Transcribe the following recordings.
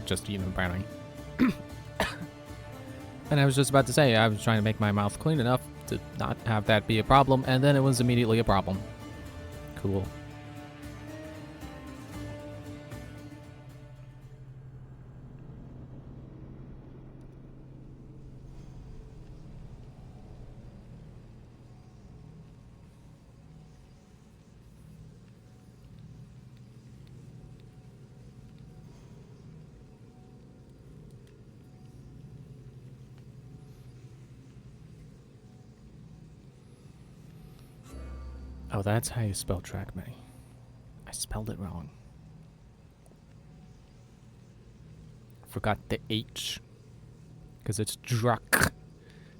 just eating a brownie. And I was just about to say, I was trying to make my mouth clean enough to not have that be a problem, and then it was immediately a problem. Cool. Oh, that's how you spell track money. I spelled it wrong. Forgot the H. Because it's druck.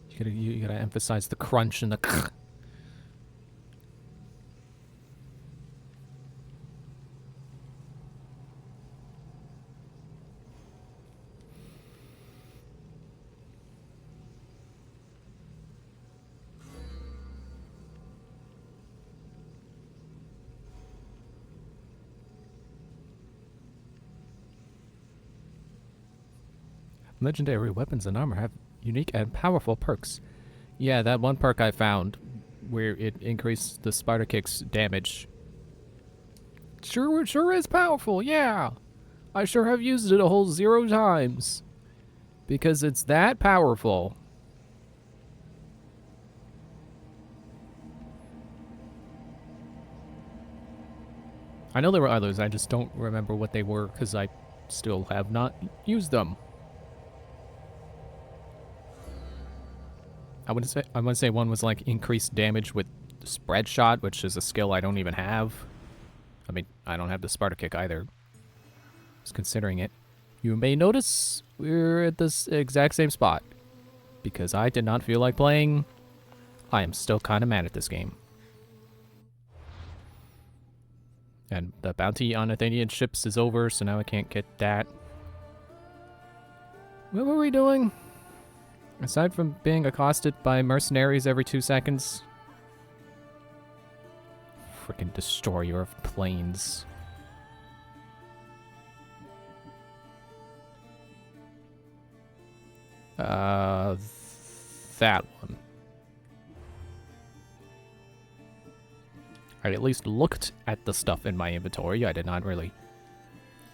You gotta emphasize the crunch and the k. Legendary weapons and armor have unique and powerful perks. Yeah, that one perk I found where it increased the Spider Kick's damage. Sure is powerful, yeah. I sure have used it a whole 0 times. Because it's that powerful. I know there were others, I just don't remember what they were because I still have not used them. I want to say one was like increased damage with spread shot, which is a skill I don't even have. I mean, I don't have the Sparta Kick either. Just considering it. You may notice we're at this exact same spot. Because I did not feel like playing. I am still kind of mad at this game. And the bounty on Athenian ships is over, so now I can't get that. What were we doing? Aside from being accosted by mercenaries every 2 seconds. Frickin' destroyer of planes. That one. I at least looked at the stuff in my inventory. I did not really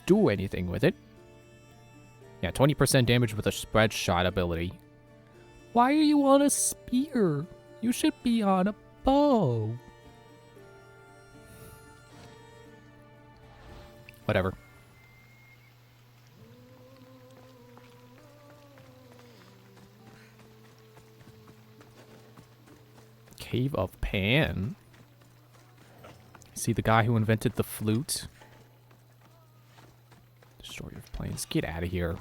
do anything with it. Yeah, 20% damage with a spread shot ability. Why are you on a spear? You should be on a bow. Whatever. Cave of Pan. See the guy who invented the flute? Destroyer of planes. Get out of here.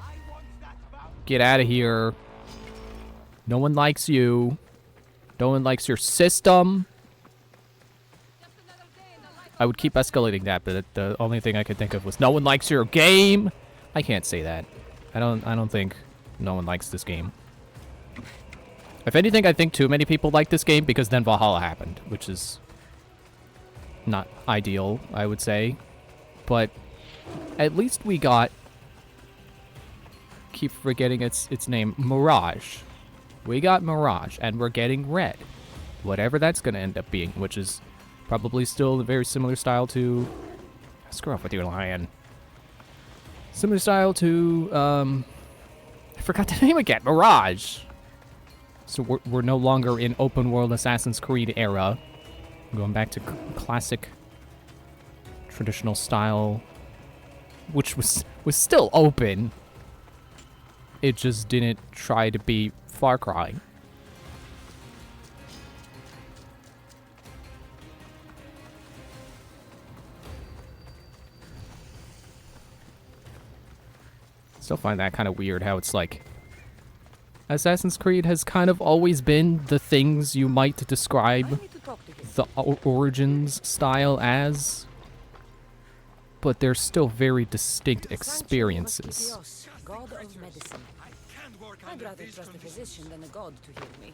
Get out of here. No one likes you. No one likes your system. I would keep escalating that, but the only thing I could think of was no one likes your game. I can't say that. I don't think no one likes this game. If anything, I think too many people like this game because then Valhalla happened, which is not ideal, I would say. But at least we got, keep forgetting its name, Mirage. We got Mirage, and we're getting Red. Whatever that's going to end up being, which is probably still a very similar style to... Screw off with your lion. Similar style to, I forgot the name again, Mirage. So we're no longer in open world Assassin's Creed era. We're going back to classic traditional style, which was still open. It just didn't try to be Far Cry. Still find that kind of weird how it's like Assassin's Creed has kind of always been the things you might describe the Origins style as, but they're still very distinct experiences. God of medicine. I'd rather trust a physician than a god to heal me.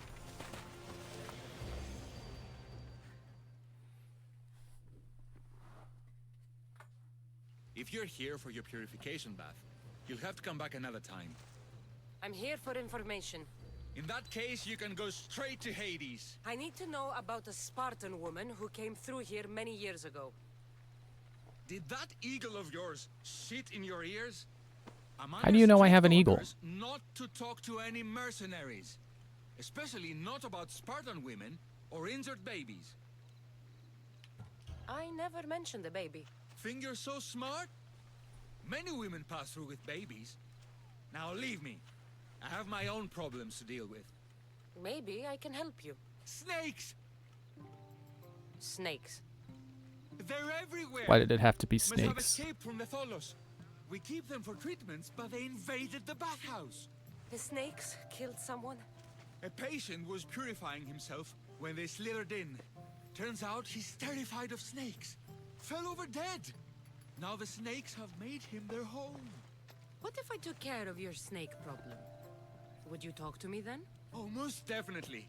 If you're here for your purification bath, You'll have to come back another time. I'm here for information. In that case, you can go straight to Hades. I need to know about a Spartan woman who came through here many years ago. Did that eagle of yours shit in your ears? How do you know I have an eagle? Not to talk to any mercenaries. Especially not about Spartan women or injured babies. I never mentioned a baby. Think you're so smart? Many women pass through with babies. Now leave me. I have my own problems to deal with. Maybe I can help you. Snakes! Snakes. They're everywhere! Why did it have to be Must have snakes? escaped from the Tholos. We keep them for treatments, but they invaded the bathhouse. The snakes killed someone? A patient was purifying himself when they slithered in. Turns out he's terrified of snakes. Fell over dead. Now the snakes have made him their home. What if I took care of your snake problem? Would you talk to me then? Oh, most definitely.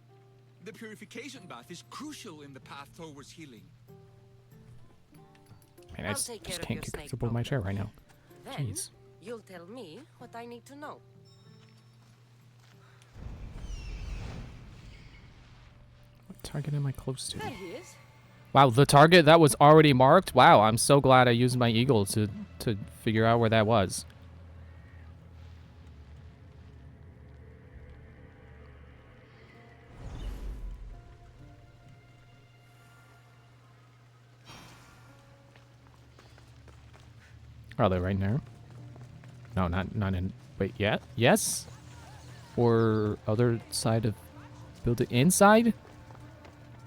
The purification bath is crucial in the path towards healing. Man, I I'll just, take care just of can't your get snake comfortable in my chair right now. Then, Jeez. you'll tell me what I need to know. What target am I close to? There he is. Wow, the target that was already marked? Wow, I'm so glad I used my eagle to figure out where that was. Are they right there? No, not in. Wait, yeah, yes, or other side of building inside.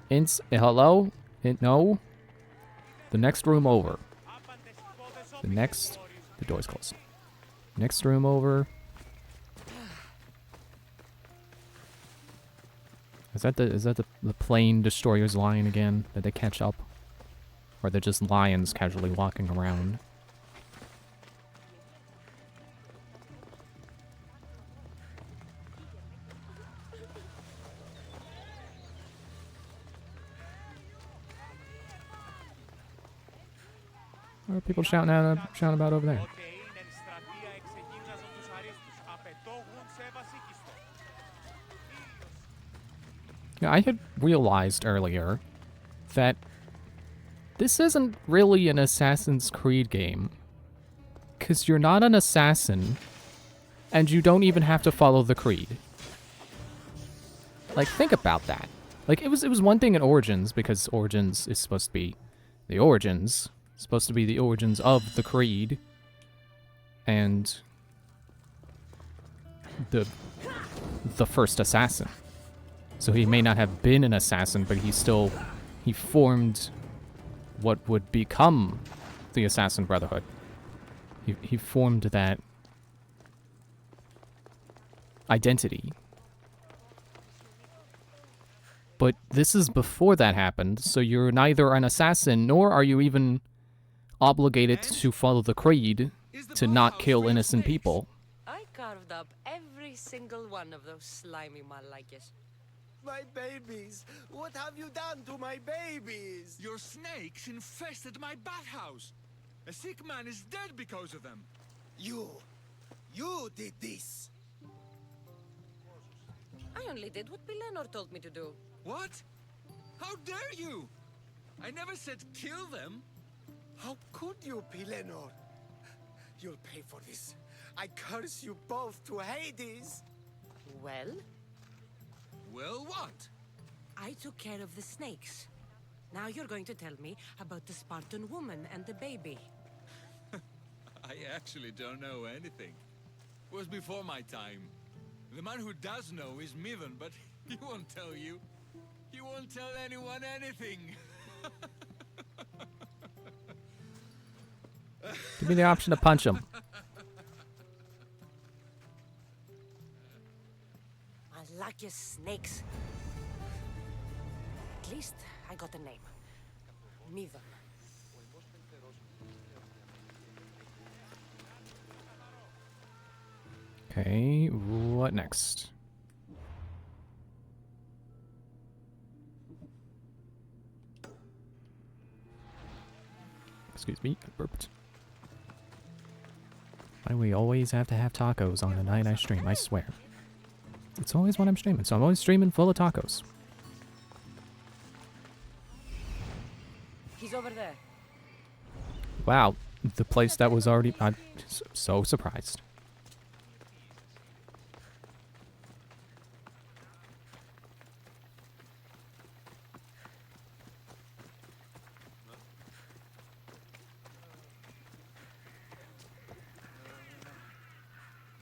Hello, no. The next room over. The door's closed. Next room over. Is that the plane destroyer's line again? Did they catch up, or they're just lions casually walking around? What are people shouting about over there? Yeah, I had realized earlier that this isn't really an Assassin's Creed game. 'Cause you're not an assassin, and you don't even have to follow the creed. Like, think about that. Like, it was one thing in Origins, because Origins is supposed to be the origins. Supposed to be the origins of the creed. And the first assassin. So he may not have been an assassin, but he formed what would become the Assassin Brotherhood. He formed that identity. But this is before that happened, so you're neither an assassin, nor are you even obligated to follow the creed to not kill innocent people. I carved up every single one of those slimy malakes. My babies! What have you done to my babies? Your snakes infested my bathhouse. A sick man is dead because of them. You did this! I only did what Pilenor told me to do. What? How dare you? I never said kill them. How could you, Pilenor? You'll pay for this. I curse you both to Hades! Well, Well, what? I took care of the snakes. Now you're going to tell me about the Spartan woman and the baby. I actually don't know anything. It was before my time. The man who does know is Mivan, but he won't tell you. He won't tell anyone anything. Give me the option to punch him. I like your snakes. At least I got a name. Mivan. Okay, what next? Excuse me, I burped. Why do we always have to have tacos on the night I stream? I swear. It's always when I'm streaming, so I'm always streaming full of tacos. He's over there. Wow, the place that was already... I'm so surprised.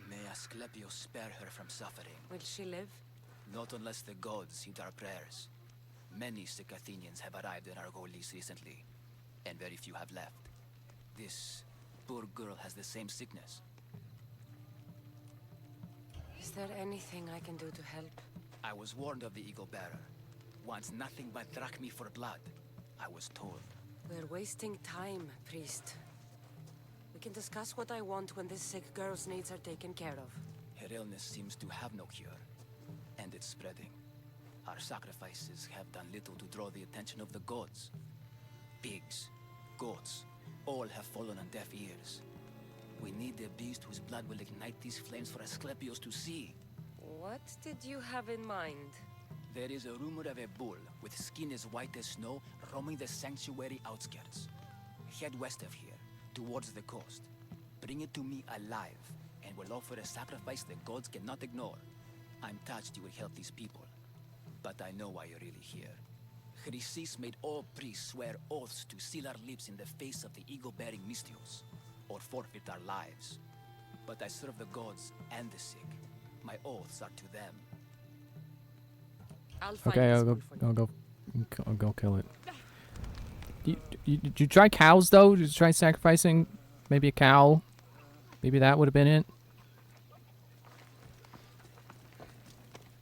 May Asclepius spare her from suffering. Will she live? Not unless the gods heed our prayers. Many sick Athenians have arrived in Argolis recently, and very few have left. This poor girl has the same sickness. Is there anything I can do to help? I was warned of the Eagle Bearer. Wants nothing but drachmi for blood, I was told. We're wasting time, priest. We can discuss what I want when this sick girl's needs are taken care of. Her illness seems to have no cure, and it's spreading. Our sacrifices have done little to draw the attention of the gods. Pigs, goats, all have fallen on deaf ears. We need a beast whose blood will ignite these flames for Asclepius to see. What did you have in mind? There is a rumor of a bull with skin as white as snow roaming the sanctuary outskirts. Head west of here, towards the coast. Bring it to me alive, and we'll offer a sacrifice the gods cannot ignore. I'm touched you will help these people, but I know why you're really here. Chrysis made all priests swear oaths to seal our lips in the face of the eagle-bearing Mystios, or forfeit our lives. But I serve the gods and the sick. My oaths are to them. I'll find Okay, this I'll bull for you. I'll go kill it. Did you try cows though? Did you try sacrificing maybe a cow? Maybe that would have been it.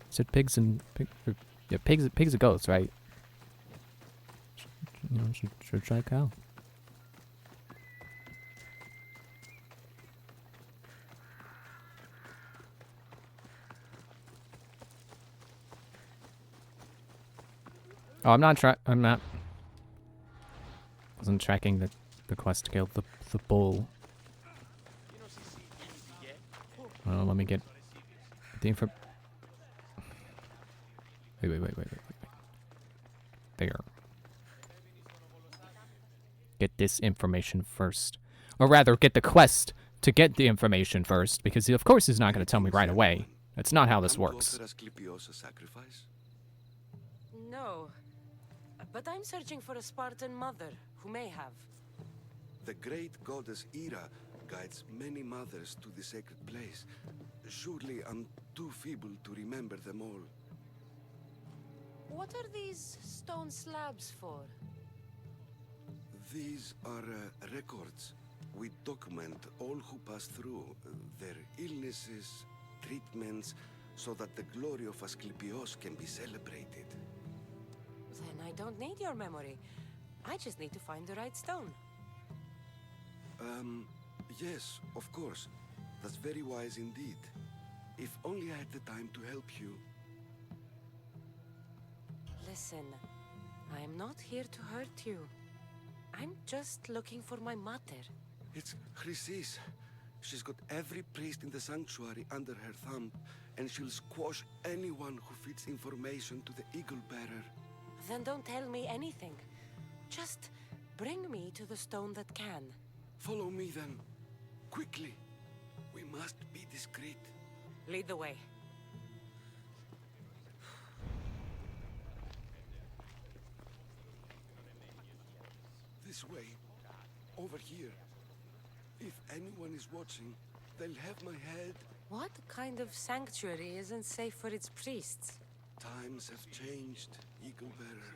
Said pigs and pigs and goats, right? You know, should try cow. Oh, I'm not. Wasn't tracking the quest to kill the bull. Oh, let me get the info. Wait. There. Get this information first. Or rather, get the quest to get the information first, because of course he's not going to tell me right away. That's not how this works. Sacrifice? No. But I'm searching for a Spartan mother who may have. The great goddess Hera guides many mothers to the sacred place. Surely I'm too feeble to remember them all. What are these stone slabs for? These are records. We document all who pass through, their illnesses, treatments, so that the glory of Asclepios can be celebrated. Then I don't need your memory. I just need to find the right stone. Yes, of course. That's very wise indeed. If only I had the time to help you. Listen, I am not here to hurt you. I'm just looking for my mater. It's Chrysis. She's got every priest in the sanctuary under her thumb, and she'll squash anyone who feeds information to the Eagle Bearer. Then don't tell me anything. Just bring me to the stone that can. Follow me then. Quickly. We must be discreet. Lead the way. This way. Over here. If anyone is watching, they'll have my head. What kind of sanctuary isn't safe for its priests? Times have changed, Eagle Bearer.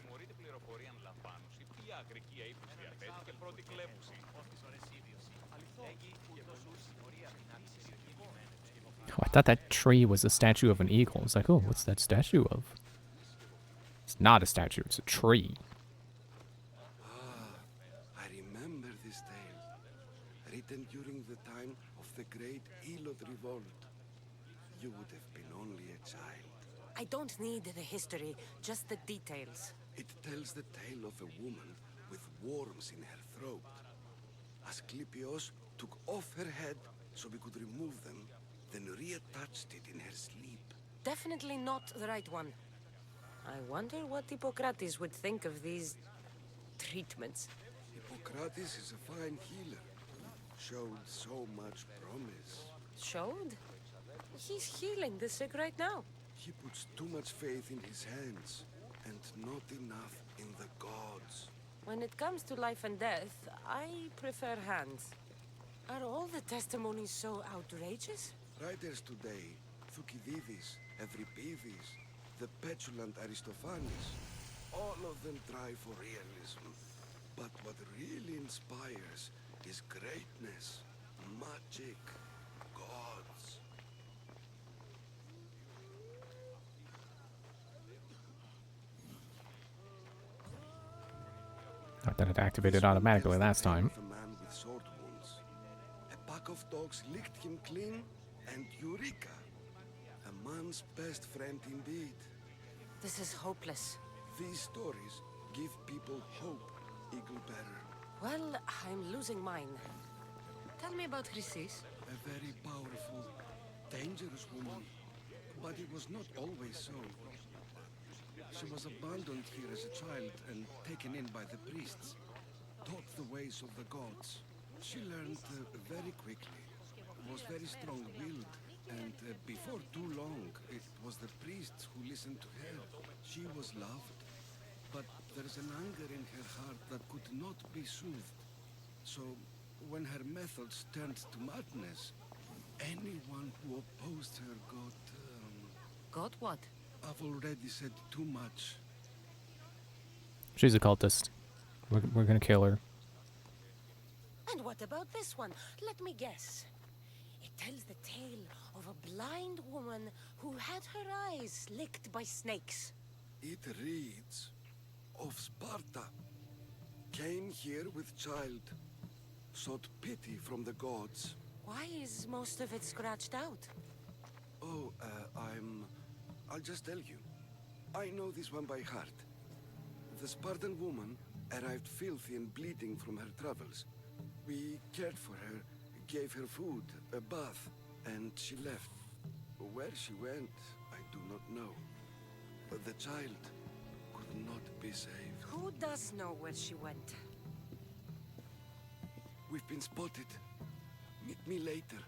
Oh, I thought that tree was a statue of an eagle. It's like, oh, what's that statue of? It's not a statue, it's a tree. I remember this tale. Written during the time of the great Elod Revolt. You would have been only a child. I don't need the history, just the details. It tells the tale of a woman with worms in her throat. Asclepios took off her head so we could remove them, then reattached it in her sleep. Definitely not the right one. I wonder what Hippocrates would think of these treatments. Hippocrates is a fine healer. Showed so much promise. Showed? He's healing the sick right now. He puts too much faith in his hands, and not enough in the gods. When it comes to life and death, I prefer hands. Are all the testimonies so outrageous? Writers today, Thucydides, Euripides, the petulant Aristophanes, all of them try for realism. But what really inspires is greatness, magic, gods. Not that it activated automatically last time. A man with sword wounds. A pack of dogs licked him clean, and Eureka! A man's best friend indeed. This is hopeless. These stories give people hope, Eaglebearer. Well, I'm losing mine. Tell me about Chrysis. A very powerful, dangerous woman. But it was not always so. She was abandoned here as a child and taken in by the priests. Taught the ways of the gods. She learned very quickly. Was very strong-willed. And before too long, it was the priests who listened to her. She was loved. But there's an anger in her heart that could not be soothed. So, when her methods turned to madness, anyone who opposed her Got what? I've already said too much. She's a cultist. We're gonna kill her. And what about this one? Let me guess. It tells the tale of a blind woman who had her eyes licked by snakes. It reads of Sparta. Came here with child. Sought pity from the gods. Why is most of it scratched out? Oh, I'll just tell you. I know this one by heart. The Spartan woman arrived filthy and bleeding from her travels. We cared for her, gave her food, a bath, and she left. Where she went, I do not know. But the child could not be saved. Who does know where she went? We've been spotted. Meet me later,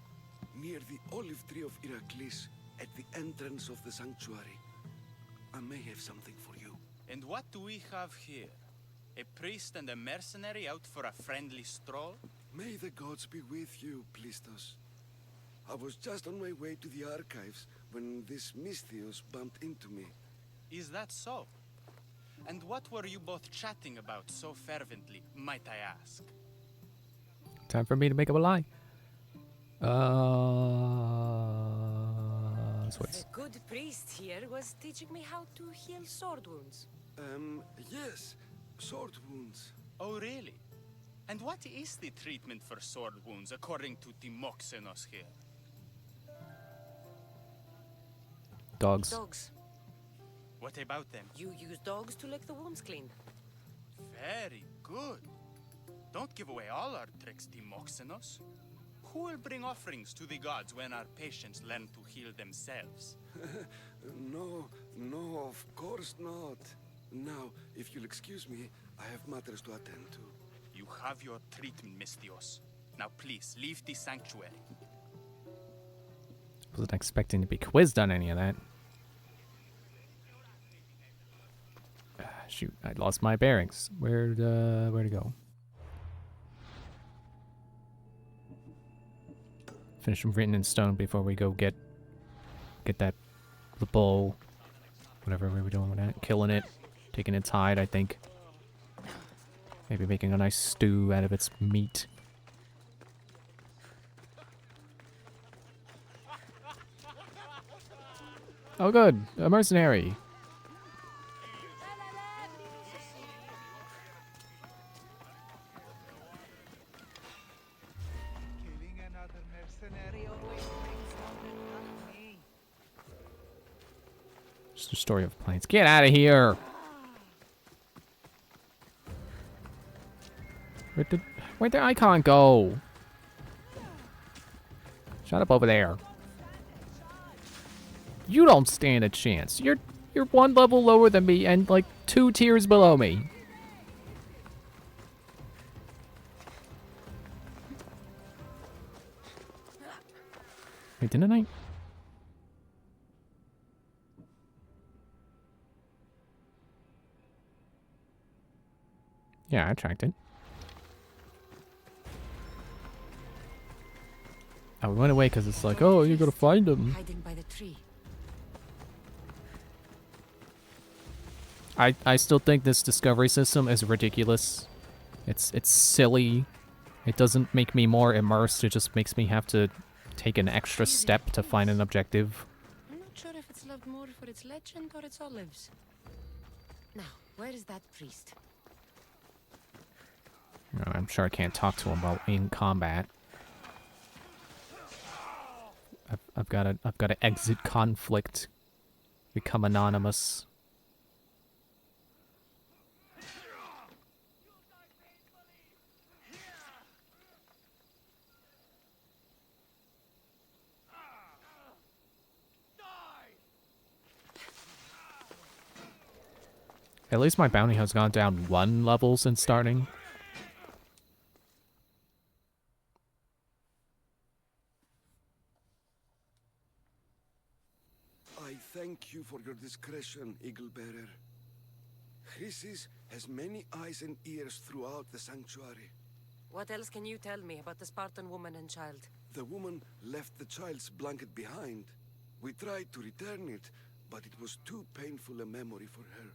near the olive tree of Heracles, at the entrance of the sanctuary. I may have something for you. And what do we have here? A priest and a mercenary out for a friendly stroll? May the gods be with you, Plistos. I was just on my way to the archives when this Misthios bumped into me. Is that so? And what were you both chatting about so fervently, might I ask? Time for me to make up a lie. The good priest here was teaching me how to heal sword wounds. Yes. Sword wounds. Oh, really? And what is the treatment for sword wounds according to Timoxenos here? Dogs. Dogs. What about them? You use dogs to lick the wounds clean. Very good. Don't give away all our tricks, Timoxenos. Who will bring offerings to the gods when our patients learn to heal themselves? No, of course not. Now, if you'll excuse me, I have matters to attend to. You have your treatment, Misthios. Now please, leave the sanctuary. Wasn't expecting to be quizzed on any of that. Shoot, I lost my bearings. Where to go? Finish them written in stone before we go get that the bull. Whatever we were doing with that. Killing it. Taking its hide, I think. Maybe making a nice stew out of its meat. Oh good, a mercenary. Killing another mercenary always brings something on me. Just a story of planes. Get out of here! Where'd the icon go? Shut up over there. You don't stand a chance. You're one level lower than me and like 2 tiers below me. Wait, didn't I? Yeah, I tracked it. I went away because it's like, oh, you gotta find him. Hiding by the tree. I still think this discovery system is ridiculous. It's silly. It doesn't make me more immersed. It just makes me have to take an extra step to find an objective. I'm not sure if it's loved more for its legend or its olives. Now, where is that priest? I'm sure I can't talk to him while in combat. I've got to exit conflict, become anonymous. At least my bounty has gone down 1 level since starting. I thank you for your discretion, Eagle Bearer. Chrysis has many eyes and ears throughout the sanctuary. What else can you tell me about the Spartan woman and child? The woman left the child's blanket behind. We tried to return it, but it was too painful a memory for her.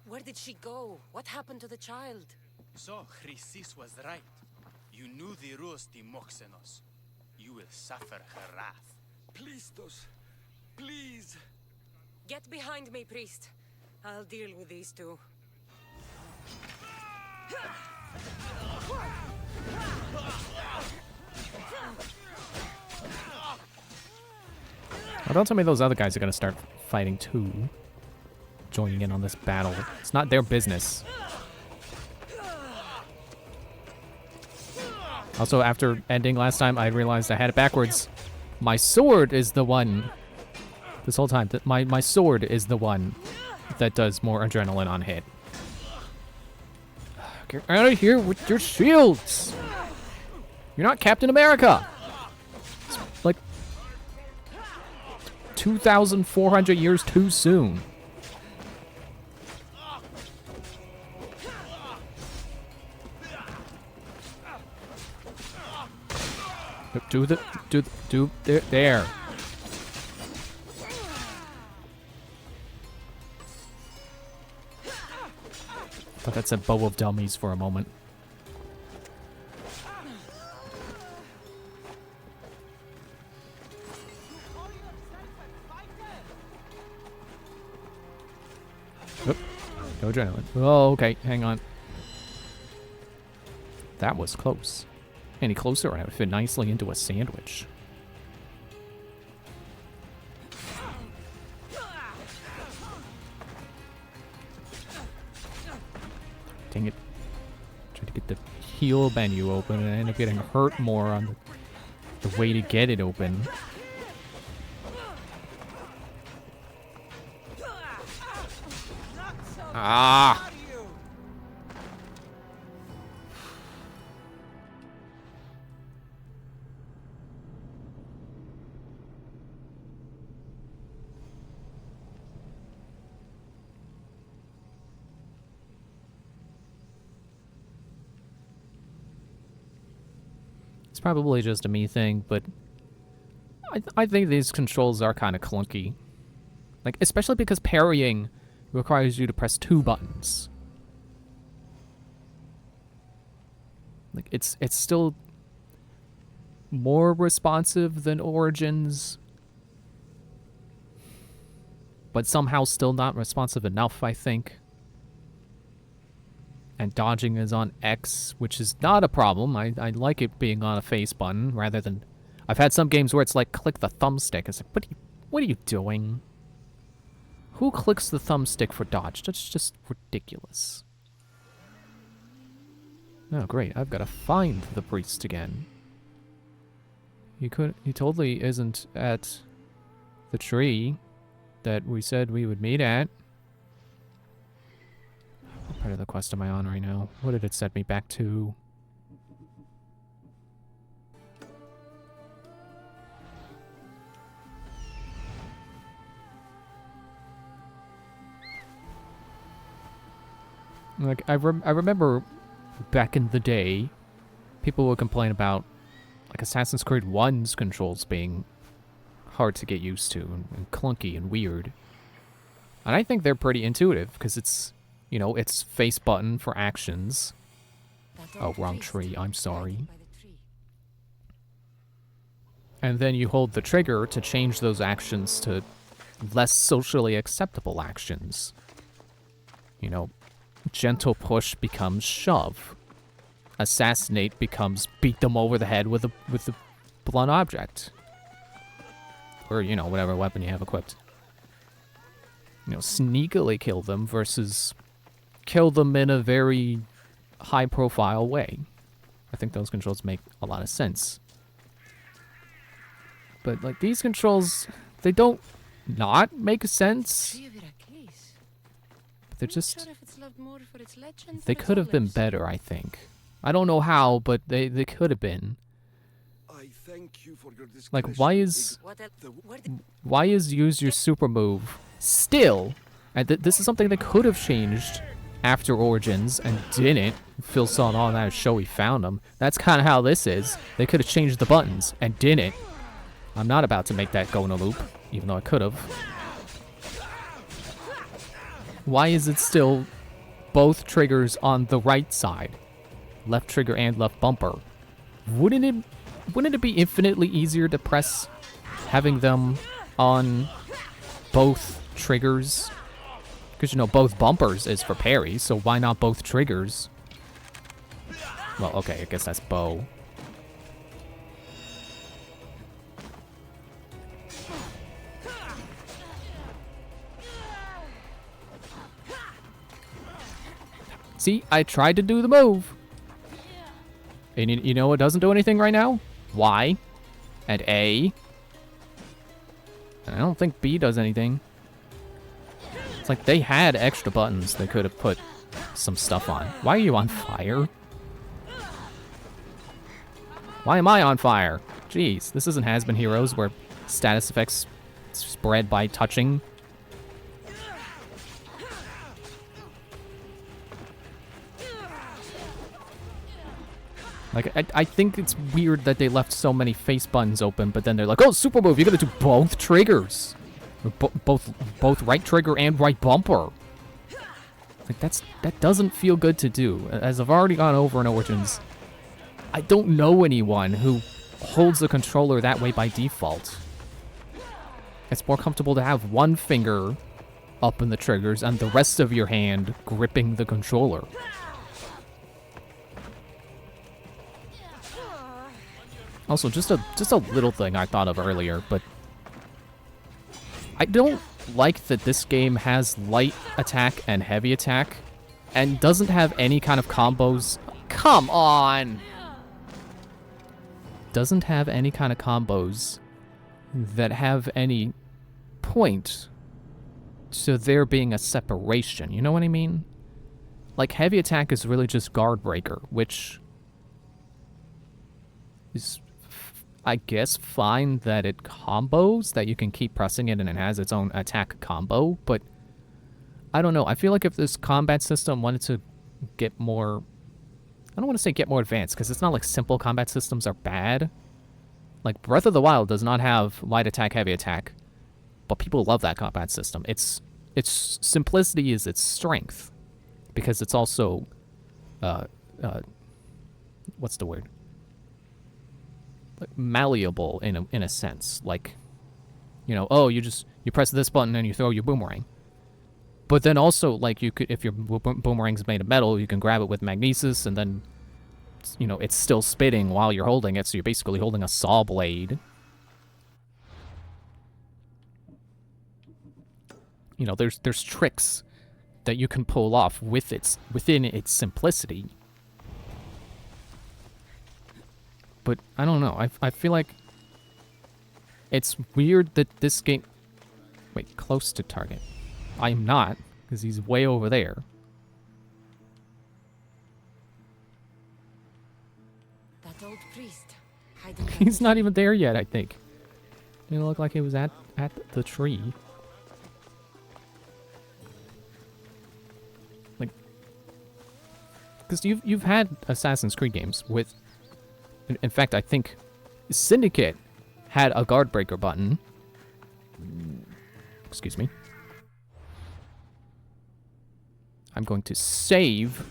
Where did she go? What happened to the child? So, Chrysis was right. You knew the rules, Timoxenos. You will suffer her wrath. Please, Tos. Please. Get behind me, priest. I'll deal with these two. Oh, don't tell me those other guys are gonna start fighting too. Joining in on this battle. It's not their business. Also, after ending last time, I realized I had it backwards. My sword is the one. This whole time, my sword is the one that does more adrenaline on hit. Get out of here with your shields! You're not Captain America! It's like 2,400 years too soon. There. Thought that said bow of dummies for a moment. Oop. No adrenaline. Oh, okay. Hang on. That was close. Any closer, I would fit nicely into a sandwich. Dang it. Tried to get the heal menu open and I ended up getting hurt more on the way to get it open. Ah! It's probably just a me thing, but I think these controls are kind of clunky. Like, especially because parrying requires you to press 2 buttons. Like, it's still more responsive than Origins, but somehow still not responsive enough, I think. And dodging is on X, which is not a problem. I like it being on a face button rather than... I've had some games where it's like, click the thumbstick. It's like, what are you doing? Who clicks the thumbstick for dodge? That's just ridiculous. Oh, great. I've got to find the priest again. He totally isn't at the tree that we said we would meet at. What part of the quest am I on right now? What did it set me back to? Like, I remember back in the day, people would complain about, like, Assassin's Creed 1's controls being hard to get used to and clunky and weird. And I think they're pretty intuitive, because it's, you know, it's face button for actions. That Oh, old wrong priest tree, I'm sorry. by the tree. And then you hold the trigger to change those actions to less socially acceptable actions. You know, gentle push becomes shove. Assassinate becomes beat them over the head with a blunt object. Or, you know, whatever weapon you have equipped. You know, sneakily kill them versus kill them in a very high-profile way. I think those controls make a lot of sense. But, like, these controls, they don't not make sense. Tree of Heracles. They're Not just... sure if it's loved more for its legend They or its could have been olives. better, I think. I don't know how, but they could have been. I thank you for your Like, discretion. why is... What el- The- where did- Why is use your super move still? And this is something they could have changed after Origins and didn't. Phil saw it on that show, he found them. That's kind of how this is. They could have changed the buttons and didn't. I'm not about to make that go in a loop, even though I could have. Why is it still both triggers on the right side? Left trigger and left bumper. Wouldn't it be infinitely easier to press having them on both triggers? Because, you know, both bumpers is for parry, so why not both triggers? Well, okay, I guess that's bow. See, I tried to do the move. And you know what doesn't do anything right now? Y. And A. And I don't think B does anything. It's like they had extra buttons they could have put some stuff on. Why are you on fire? Why am I on fire? Jeez, this isn't Has Been Heroes where status effects spread by touching. Like, I think it's weird that they left so many face buttons open, but then they're like, oh, super move, you gotta do both triggers. Or both right trigger and right bumper. Like, that doesn't feel good to do. As I've already gone over in Origins, I don't know anyone who holds the controller that way by default. It's more comfortable to have one finger up in the triggers and the rest of your hand gripping the controller. Also, just a little thing I thought of earlier, but I don't like that this game has light attack and heavy attack and doesn't have any kind of combos. Come on! Doesn't have any kind of combos that have any point to there being a separation. You know what I mean? Like, heavy attack is really just guard breaker, which is, I guess, fine that it combos, that you can keep pressing it and it has its own attack combo, but I don't know. I feel like if this combat system wanted to get more... I don't want to say get more advanced, because it's not like simple combat systems are bad. Like, Breath of the Wild does not have light attack, heavy attack, but people love that combat system. Its simplicity is its strength, because it's also... what's the word? Like, malleable in a sense. Like, you know, oh, you press this button and you throw your boomerang. But then also, like, you could, if your boomerang's made of metal, you can grab it with magnesis, and then, you know, it's still spitting while you're holding it, so you're basically holding a saw blade. You know, there's tricks that you can pull off within its simplicity. But I don't know. I feel like It's weird that this game... Wait, close to target. I'm not, because he's way over there. That old priest hiding by He's the not tree. even there yet, I think. Didn't look like he was at the tree. Like, because you've had Assassin's Creed games with... In fact, I think Syndicate had a guard breaker button. Excuse me. I'm going to save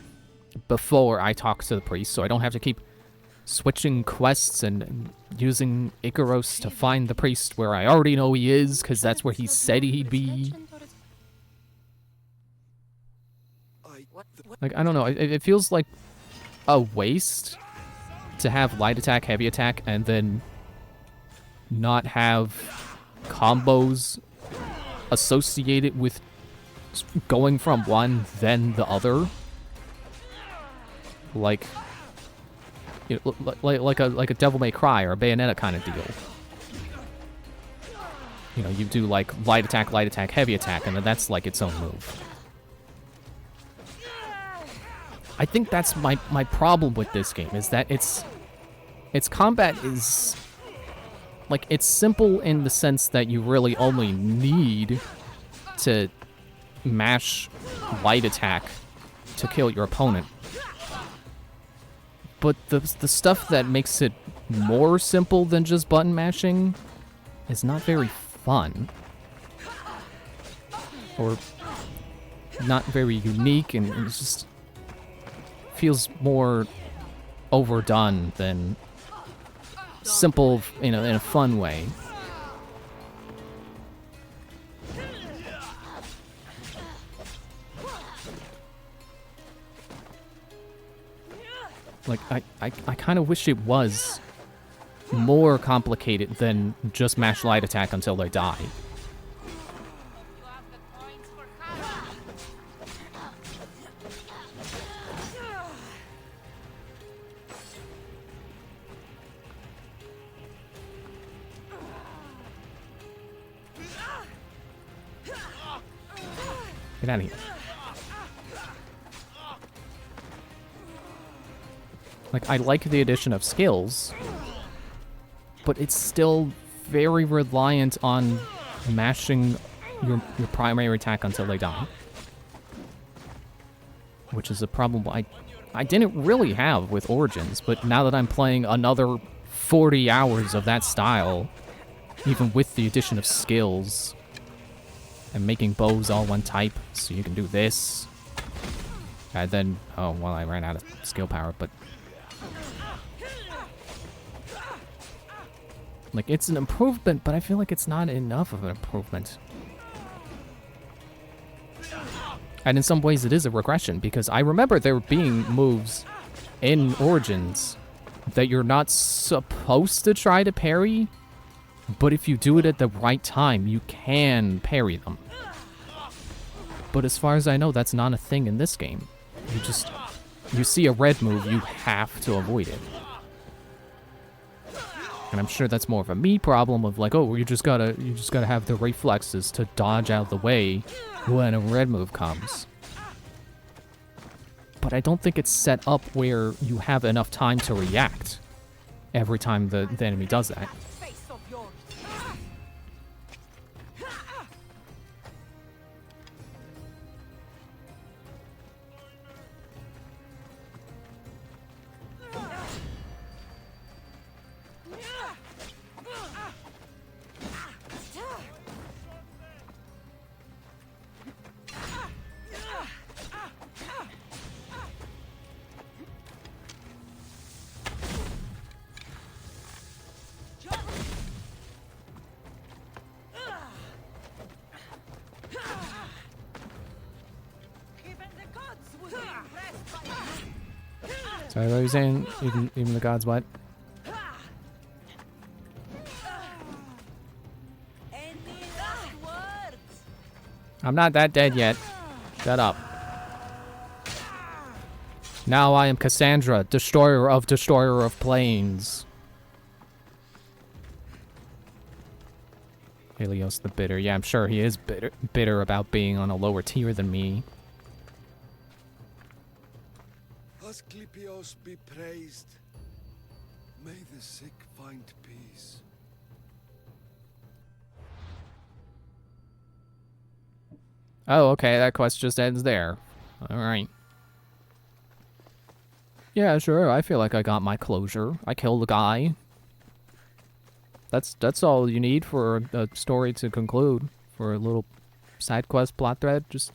before I talk to the priest, so I don't have to keep switching quests and using Icaros to find the priest where I already know he is, because that's where he said he'd be. Like, I don't know, it feels like a waste to have light attack, heavy attack, and then not have combos associated with going from one then the other. Like, you know, like a Devil May Cry or a Bayonetta kind of deal. You know, you do like light attack, heavy attack, and then that's like its own move. I think that's my problem with this game, is that its combat is like, it's simple in the sense that you really only need to mash light attack to kill your opponent. But the stuff that makes it more simple than just button mashing is not very fun. Or not very unique, and it just feels more overdone than simple, you know, in a fun way. Like, I kind of wish it was more complicated than just mash light attack until they die. Get out of here. Like, I like the addition of skills, but it's still very reliant on mashing your primary attack until they die. Which is a problem I didn't really have with Origins, but now that I'm playing another 40 hours of that style, even with the addition of skills, and making bows all one type, so you can do this. And then, oh, well, I ran out of skill power, but... Like, it's an improvement, but I feel like it's not enough of an improvement. And in some ways it is a regression, because I remember there being moves in Origins that you're not supposed to try to parry, but if you do it at the right time, you can parry them. But as far as I know, that's not a thing in this game. You see a red move, you have to avoid it. And I'm sure that's more of a me problem of like, oh, you just gotta have the reflexes to dodge out of the way when a red move comes. But I don't think it's set up where you have enough time to react every time the enemy does that. Face of yours. Even the gods would be impressed by you. Sorry, what were you saying? Even the gods what? Any last words? I'm not that dead yet. Shut up. Now I am Cassandra, destroyer of planes. Helios the Bitter. Yeah, I'm sure he is bitter about being on a lower tier than me. Asclepios be praised. May the sick find peace. Oh, okay, that quest just ends there. Alright. Yeah, sure, I feel like I got my closure. I killed the guy. That's all you need for a story to conclude. For a little side quest plot thread. Just,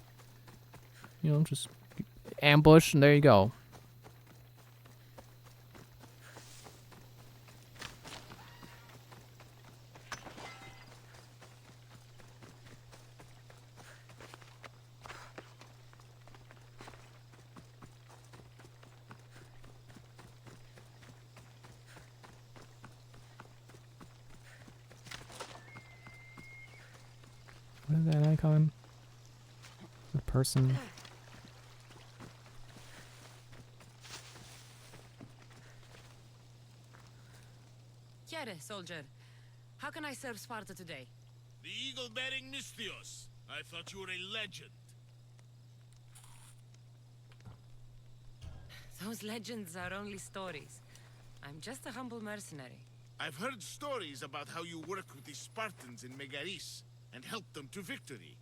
you know, just ambush and there you go. What is that icon? The person. Chiere, soldier. How can I serve Sparta today? The eagle-bearing Misthios. I thought you were a legend. Those legends are only stories. I'm just a humble mercenary. I've heard stories about how you work with the Spartans in Megaris and help them to victory.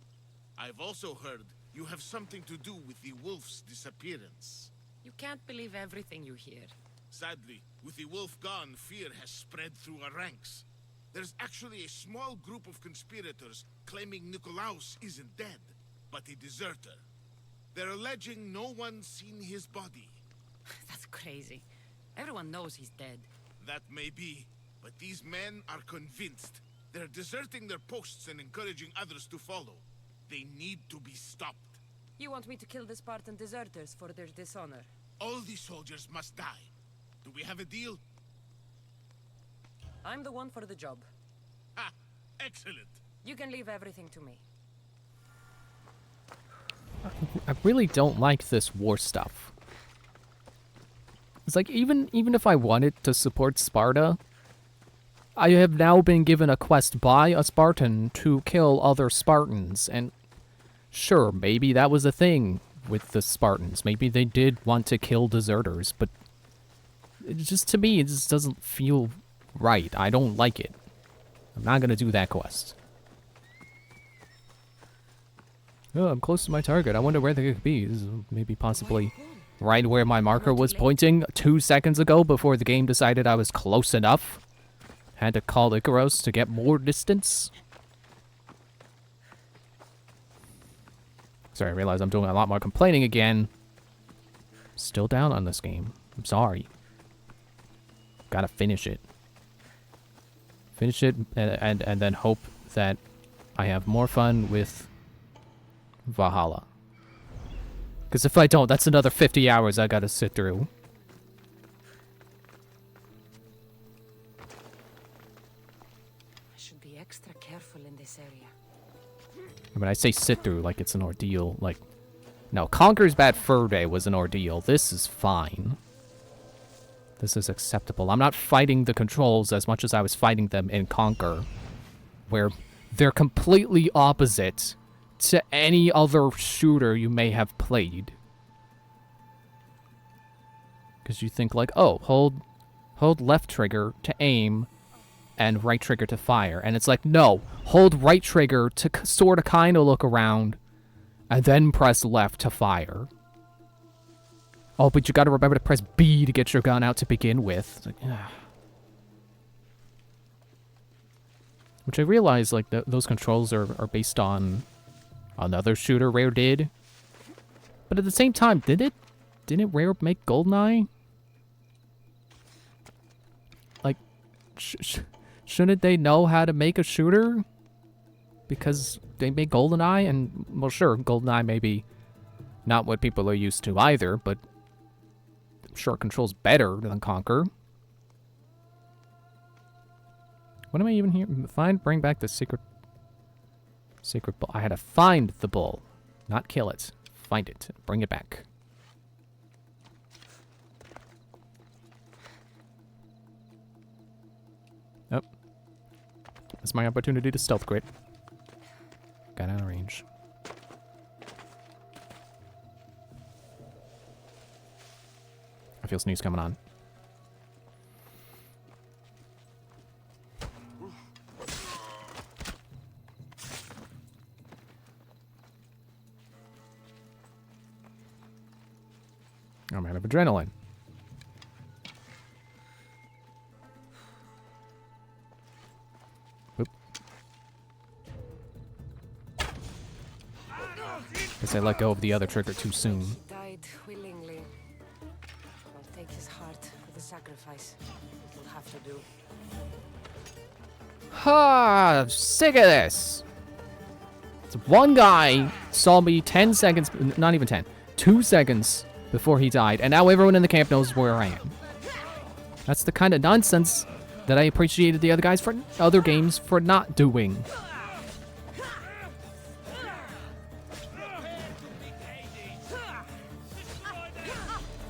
I've also heard you have something to do with the wolf's disappearance. You can't believe everything you hear. Sadly, with the wolf gone, fear has spread through our ranks. There's actually a small group of conspirators claiming Nikolaos isn't dead, but a deserter. They're alleging no one's seen his body. That's crazy. Everyone knows he's dead. That may be, but these men are convinced. They're deserting their posts and encouraging others to follow. They need to be stopped. You want me to kill the Spartan deserters for their dishonor? All the soldiers must die. Do we have a deal? I'm the one for the job. Ha! Excellent. You can leave everything to me. I really don't like this war stuff. It's like, even if I wanted to support Sparta, I have now been given a quest by a Spartan to kill other Spartans, and sure, maybe that was a thing with the Spartans. Maybe they did want to kill deserters, but it just, to me, it just doesn't feel right. I don't like it. I'm not gonna do that quest. Oh, I'm close to my target. I wonder where they could be. This is maybe possibly right where my marker was pointing 2 seconds ago before the game decided I was close enough. Had to call Icaros to get more distance. Sorry, I realize I'm doing a lot more complaining again. Still down on this game. I'm sorry. Gotta finish it. Finish it and then hope that I have more fun with Valhalla. Because if I don't, that's another 50 hours I gotta sit through. I should be extra careful in this area. I mean, I say sit through like it's an ordeal. Like, no, Conquer's Bad Fur Day was an ordeal. This is fine. This is acceptable. I'm not fighting the controls as much as I was fighting them in Conquer, where they're completely opposite to any other shooter you may have played. Because you think like, oh, hold left trigger to aim and right trigger to fire. And it's like, no, hold right trigger to sort of kind of look around and then press left to fire. Oh, but you gotta remember to press B to get your gun out to begin with. It's like, ugh. Which I realize, like, those controls are based on another shooter Rare did. But at the same time, didn't Rare make GoldenEye? Like, shouldn't they know how to make a shooter? Because they made GoldenEye, and, well, sure, GoldenEye may be not what people are used to either, but I'm sure it controls better than Conquer. What am I even here? Find, bring back the secret bull. I had to find the bull, not kill it. Find it, bring it back. Oh. That's my opportunity to stealth crit. Got out of range. I feel sneeze coming on. I'm out of adrenaline. Oop. Guess I let go of the other trigger too soon. He died willingly. I'll take his heart for the sacrifice. It'll have to do. Ha! Sick of this! So one guy saw me 10 seconds, not even 10, 2 seconds before he died, and now everyone in the camp knows where I am. That's the kind of nonsense that I appreciated the other guys for other games for not doing.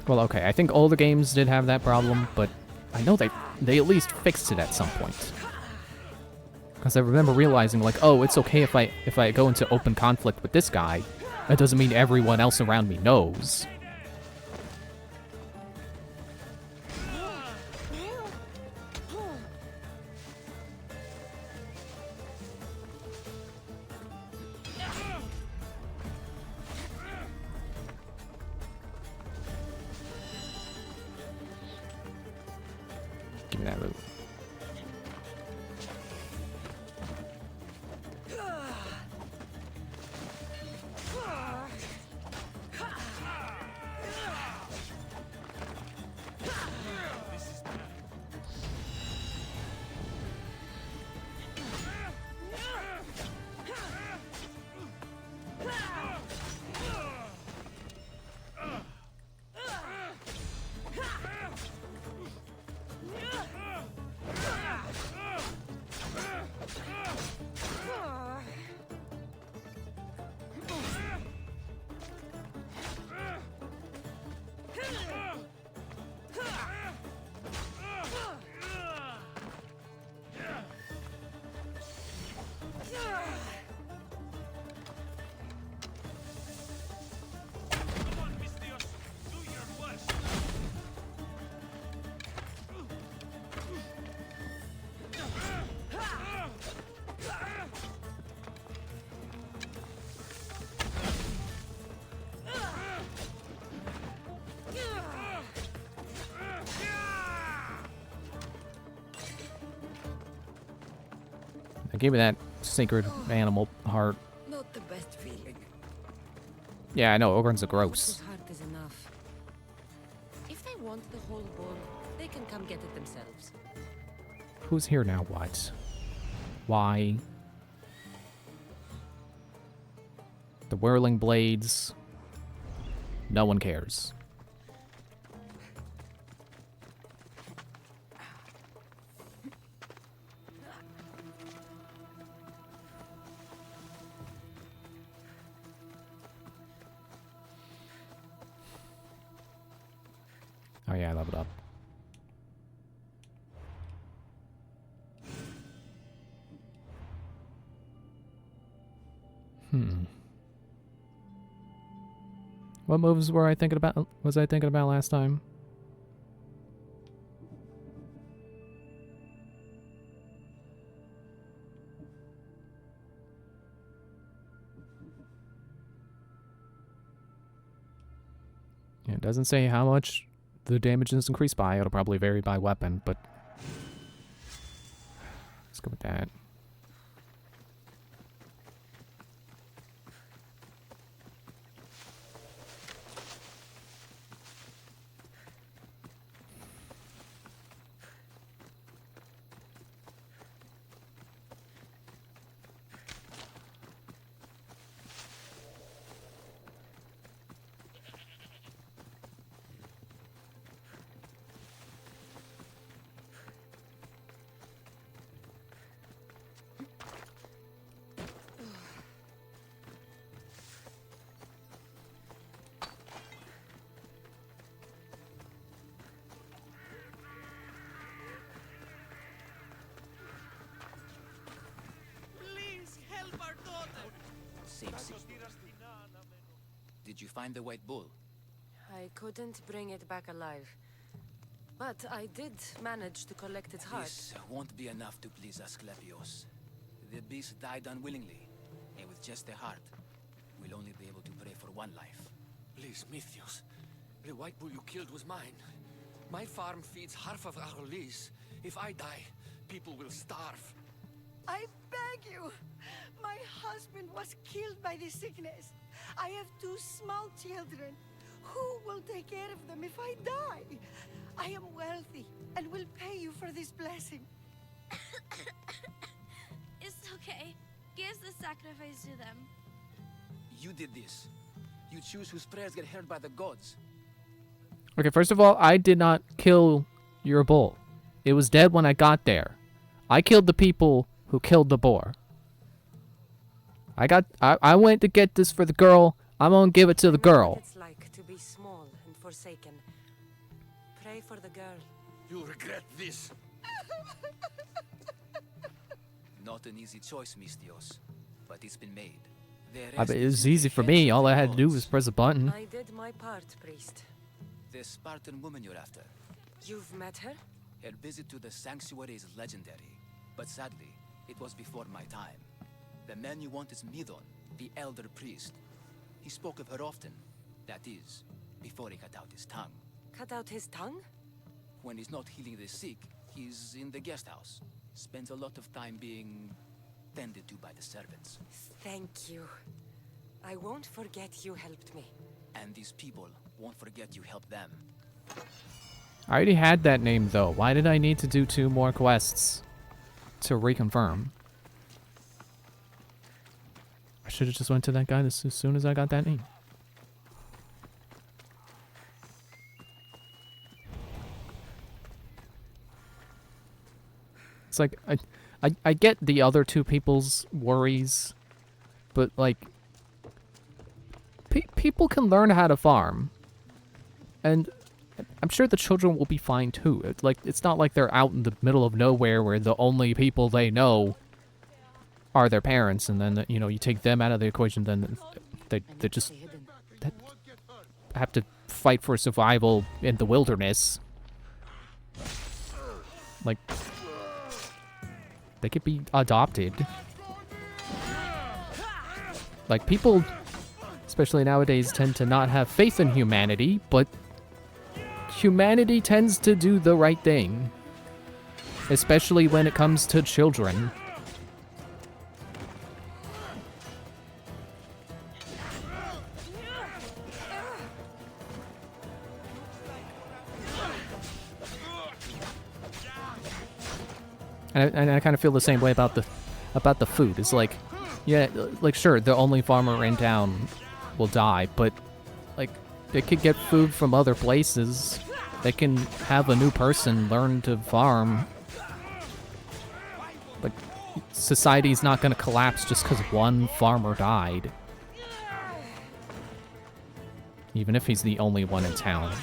Well, okay, I think all the games did have that problem, but I know they at least fixed it at some point. Because I remember realizing, like, oh, it's okay if I go into open conflict with this guy. That doesn't mean everyone else around me knows. Give me that loot. Give me that sacred animal heart. Not the best feeling. Yeah, I know, Ogrins are What's gross. his heart is enough. If they want the whole bowl, they can come get it themselves. Who's here now? What? Why? The whirling blades. No one cares. Oh yeah, I leveled up. What moves were I thinking about? Was I thinking about last time? Yeah, it doesn't say how much the damage is increased by. It'll probably vary by weapon, but let's go with that. Did you find the white bull? I couldn't bring it back alive. But I did manage to collect its heart. This won't be enough to please Asclepios. The beast died unwillingly, and with just the heart, we'll only be able to pray for one life. Please, Mythios. The white bull you killed was mine. My farm feeds half of Argolis. If I die, people will starve. I beg you! My husband was killed by this sickness. I have 2 small children. Who will take care of them if I die? I am wealthy and will pay you for this blessing. It's okay. Give the sacrifice to them. You did this. You choose whose prayers get heard by the gods. Okay, first of all, I did not kill your bull. It was dead when I got there. I killed the people who killed the boar. I went to get this for the girl. I'm gonna give it to the girl. It's like to be small and forsaken. Pray for the girl. You'll regret this. Not an easy choice, Mystios, but it's been made. I bet it was easy for me. All I had to do was press a button. I did my part, priest. The Spartan woman you're after. You've met her? Her visit to the sanctuary is legendary, but sadly, it was before my time. The man you want is Midon, the elder priest. He spoke of her often. That is, before he cut out his tongue. Cut out his tongue? When he's not healing the sick, he's in the guest house. Spends a lot of time being tended to by the servants. Thank you. I won't forget you helped me. And these people won't forget you helped them. I already had that name, though. Why did I need to do 2 more quests to reconfirm? I should have just went to that guy as soon as I got that name. It's like, I get the other 2 people's worries, but, like, people can learn how to farm. And I'm sure the children will be fine, too. It's not like they're out in the middle of nowhere where the only people they know are their parents, and then, you know, you take them out of the equation, then they just have to fight for survival in the wilderness. Like, they could be adopted. Like, people, especially nowadays, tend to not have faith in humanity, but humanity tends to do the right thing. Especially when it comes to children. And I kind of feel the same way about the food. It's like, yeah, like sure, the only farmer in town will die, but like they could get food from other places. They can have a new person learn to farm. Like, society's not gonna collapse just because one farmer died. Even if he's the only one in town.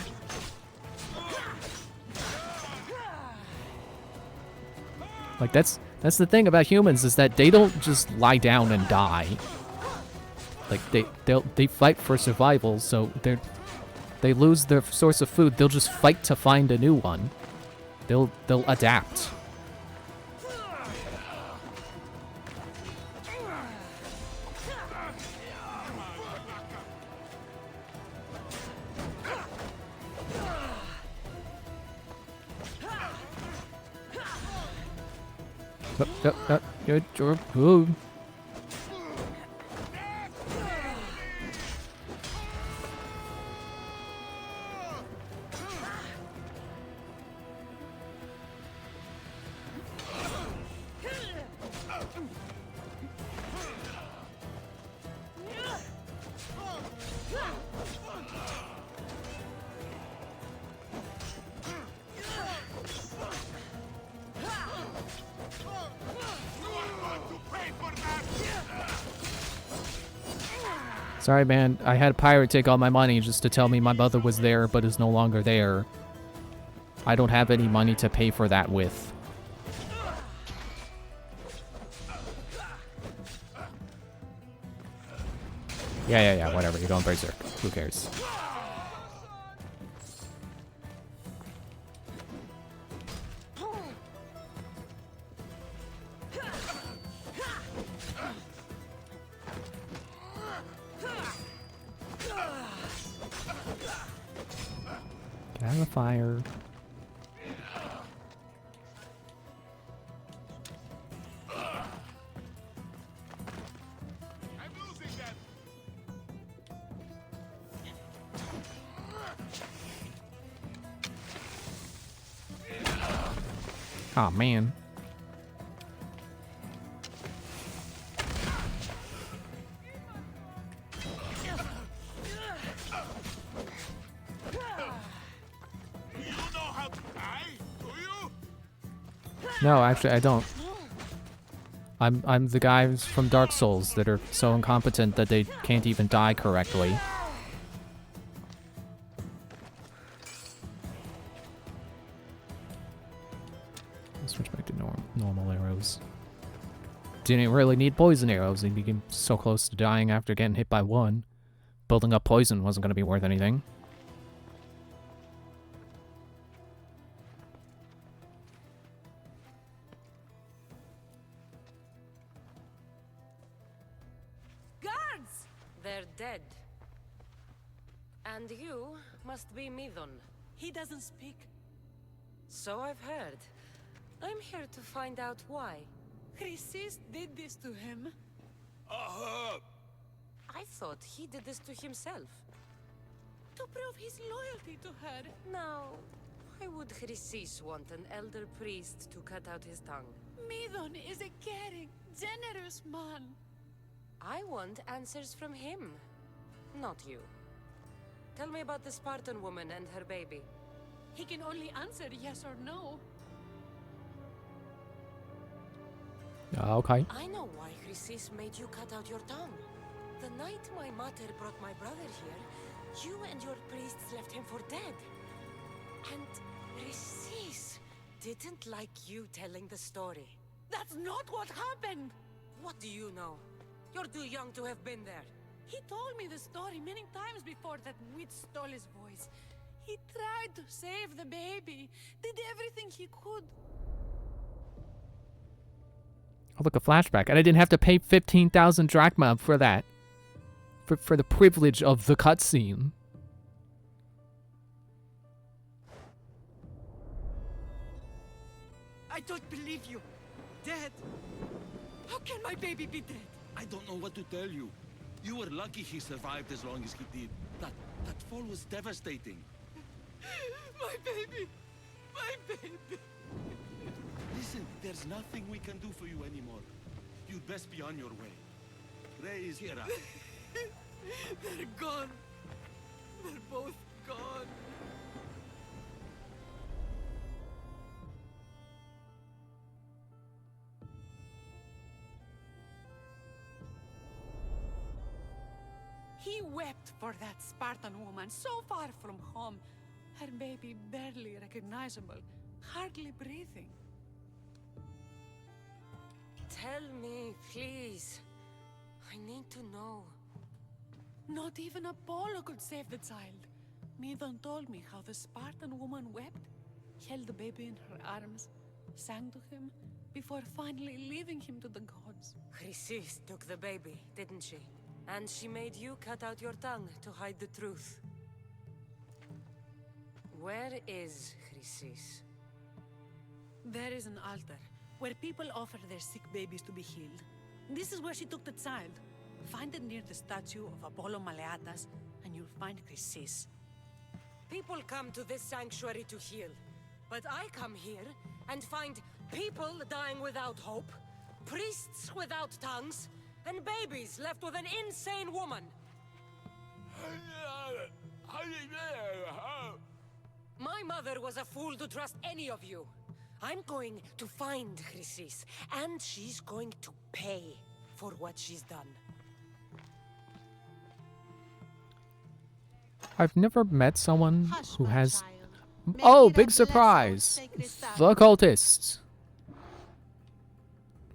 Like, that's the thing about humans, is that they don't just lie down and die. Like, they fight for survival, so they lose their source of food, they'll just fight to find a new one. They'll adapt. Ooh. Sorry, man. I had a pirate take all my money just to tell me my mother was there, but is no longer there. I don't have any money to pay for that with. Yeah, whatever. You're going berserk. Who cares? Get out of the fire. Oh man. No, actually I don't. I'm the guys from Dark Souls that are so incompetent that they can't even die correctly. Switch back to normal arrows. Didn't really need poison arrows. He became so close to dying after getting hit by one. Building up poison wasn't going to be worth anything. Guards! They're dead. And you must be Midon. He doesn't speak. So I've heard. I'm here to find out why. Chrysis did this to him. I thought he did this to himself. To prove his loyalty to her. Now, why would Chrysis want an elder priest to cut out his tongue? Midon is a caring, generous man. I want answers from him, not you. Tell me about the Spartan woman and her baby. He can only answer yes or no. Okay. I know why Chrysis made you cut out your tongue. The night my mother brought my brother here, you and your priests left him for dead. And Chrysis didn't like you telling the story. That's not what happened! What do you know? You're too young to have been there. He told me the story many times before that witch stole his voice. He tried to save the baby, did everything he could. Oh, look, a flashback. And I didn't have to pay 15,000 drachma for that. For the privilege of the cutscene. I don't believe you. Dead. How can my baby be dead? I don't know what to tell you. You were lucky he survived as long as he did. That fall was devastating. My baby! My baby! Listen, there's nothing we can do for you anymore. You'd best be on your way. Ray is here. They're gone. They're both gone. He wept for that Spartan woman so far from home. Her baby barely recognizable, hardly breathing. Tell me, please. I need to know. Not even Apollo could save the child. Midon told me how the Spartan woman wept, held the baby in her arms, sang to him, before finally leaving him to the gods. Chrysis took the baby, didn't she? And she made you cut out your tongue to hide the truth. Where is Chrysis? There is an altar, where people offer their sick babies to be healed. This is where she took the child. Find it near the statue of Apollo Maleatas, and you'll find Chrysis. People come to this sanctuary to heal. But I come here and find people dying without hope, priests without tongues, and babies left with an insane woman. My mother was a fool to trust any of you. I'm going to find Chrysis, and she's going to pay for what she's done. I've never met someone who has... Oh, big surprise! The cultists!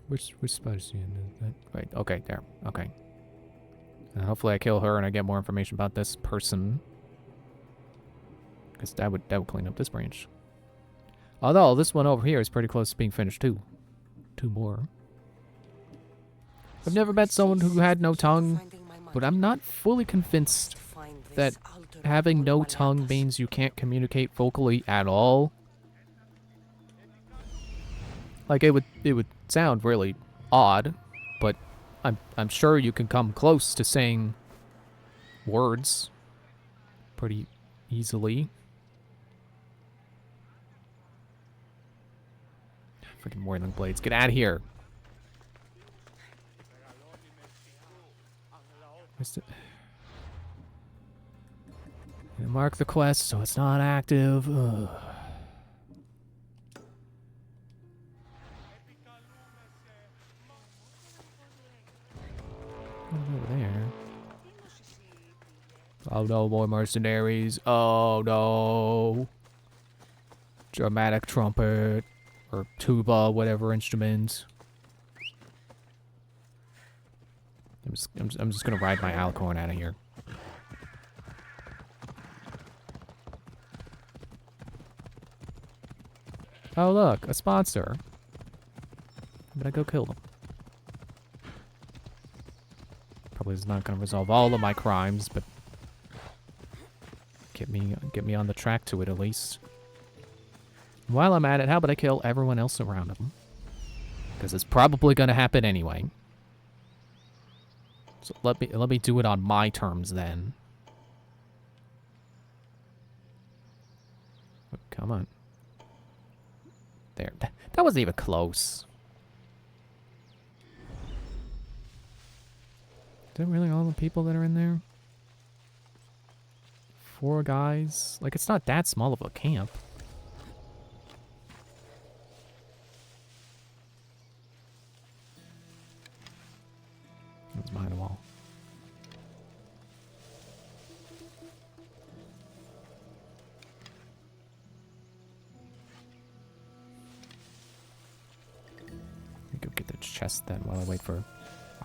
Which spot is he in? Right, okay, there. Okay. And hopefully I kill her and I get more information about this person. Because that would clean up this branch. Although this one over here is pretty close to being finished too. 2 more. I've never met someone who had no tongue, but I'm not fully convinced that having no tongue means you can't communicate vocally at all. Like it would sound really odd, but I'm sure you can come close to saying words pretty easily. Freaking Whirling Blades, get out of here! Mark the quest so it's not active. Ugh. Over there. Oh no, more mercenaries. Oh no. Dramatic trumpet. Or tuba, whatever instrument. I'm just gonna ride my Alcorn out of here. Oh look, a sponsor. I'm gonna go kill them. Probably is not gonna resolve all of my crimes, but get me on the track to it at least. While I'm at it, how about I kill everyone else around him? Because it's probably gonna happen anyway. So let me do it on my terms then. Oh, come on. There. That wasn't even close. Is that really all the people that are in there? 4 guys? Like, it's not that small of a camp. It's behind a wall. Let me go get the chest then while I wait for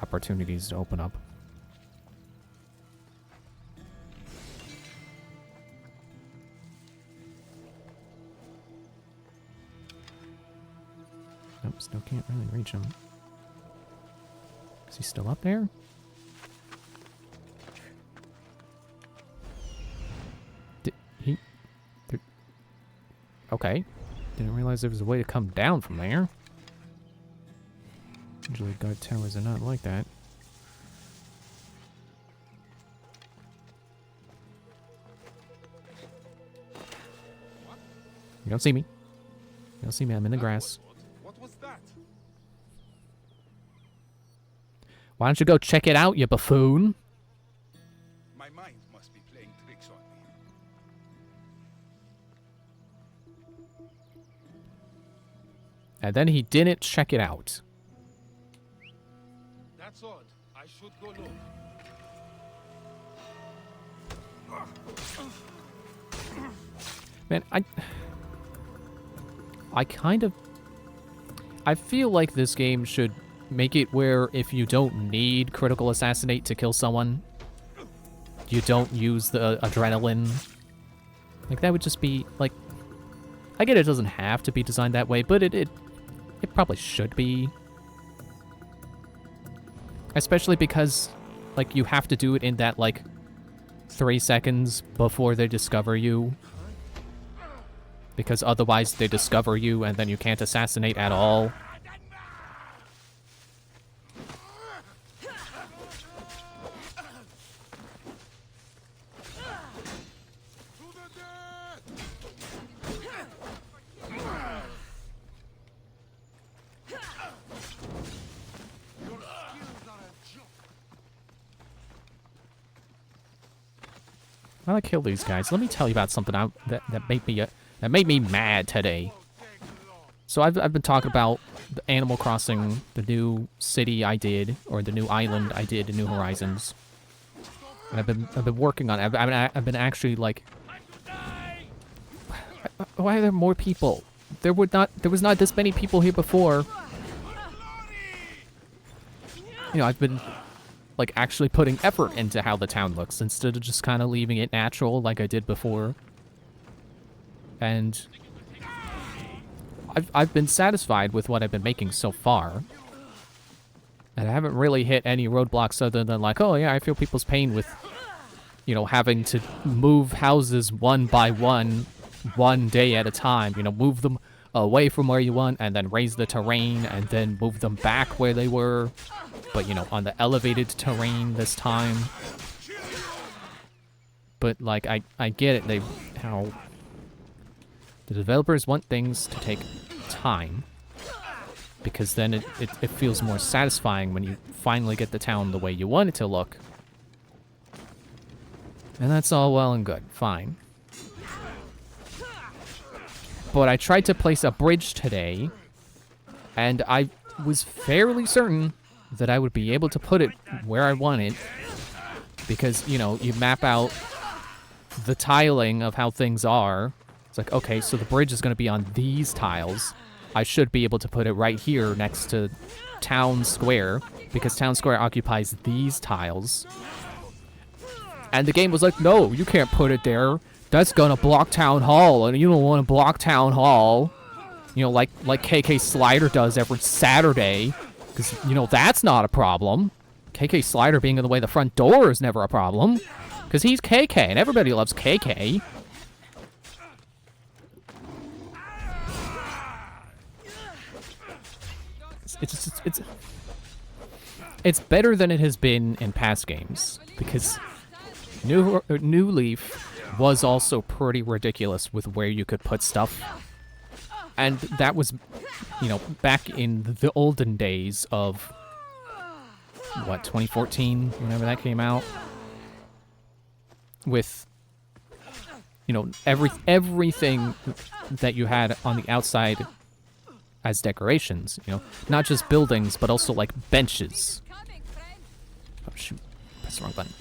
opportunities to open up. Nope, still can't really reach him. Is he still up there? Did he... Okay. Didn't realize there was a way to come down from there. Usually guard towers are not like that. You don't see me. You don't see me, I'm in the grass. What was that? Why don't you go check it out, you buffoon? My mind must be playing tricks on me. And then he didn't check it out. That's odd. I should go look. Man, I kind of... I feel like this game should make it where if you don't need critical assassinate to kill someone, you don't use the adrenaline. Like, that would just be, like... I get it doesn't have to be designed that way, but it probably should be. Especially because, like, you have to do it in that, like, 3 seconds before they discover you. Because otherwise they discover you and then you can't assassinate at all. I want to kill these guys. Let me tell you about something that made me mad today. So I've been talking about the Animal Crossing, the new city I did, or the new island I did in New Horizons. And I've been working on it. I've been actually like, why are there more people? There was not this many people here before. You know, I've been like actually putting effort into how the town looks instead of just kind of leaving it natural like I did before. And I've been satisfied with what I've been making so far. And I haven't really hit any roadblocks other than like, oh yeah, I feel people's pain with, you know, having to move houses one by one day at a time. You know, move them away from where you want and then raise the terrain and then move them back where they were. But, you know, on the elevated terrain this time. But, like, I get it. How the developers want things to take time. Because then it feels more satisfying when you finally get the town the way you want it to look. And that's all well and good. Fine. But I tried to place a bridge today, and I was fairly certain that I would be able to put it where I wanted. Because, you know, you map out the tiling of how things are. It's like, okay, so the bridge is going to be on these tiles. I should be able to put it right here next to Town Square, because Town Square occupies these tiles. And the game was like, no, you can't put it there. That's gonna block Town Hall, and you don't want to block Town Hall. You know, like KK Slider does every Saturday. Because, you know, that's not a problem. KK Slider being in the way of the front door is never a problem. Because he's KK, and everybody loves KK. It's better than it has been in past games, because New Leaf was also pretty ridiculous with where you could put stuff. And that was, you know, back in the olden days of, what, 2014, whenever that came out? With, you know, everything that you had on the outside as decorations, you know, not just buildings, but also like benches. Oh shoot, pressed the wrong button.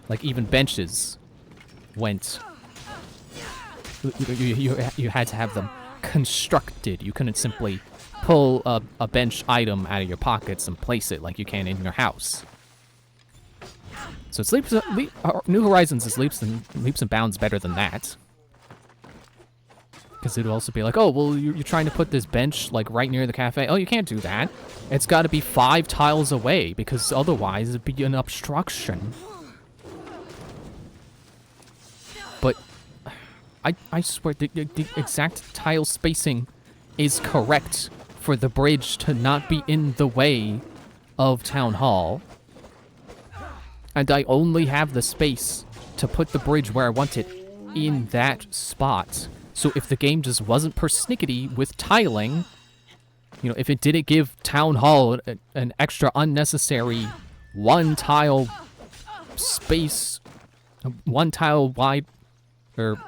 Like even benches went. You had to have them constructed. You couldn't simply pull a bench item out of your pockets and place it like you can in your house. So it's New Horizons is leaps and bounds better than that. Because it would also be like, oh, well, you're trying to put this bench, like, right near the cafe. Oh, you can't do that. It's got to be 5 tiles away, because otherwise it'd be an obstruction. But I swear, the exact tile spacing is correct for the bridge to not be in the way of Town Hall. And I only have the space to put the bridge where I want it in that spot. So if the game just wasn't persnickety with tiling, you know, if it didn't give Town Hall an extra unnecessary 1 tile space, 1 tile wide, or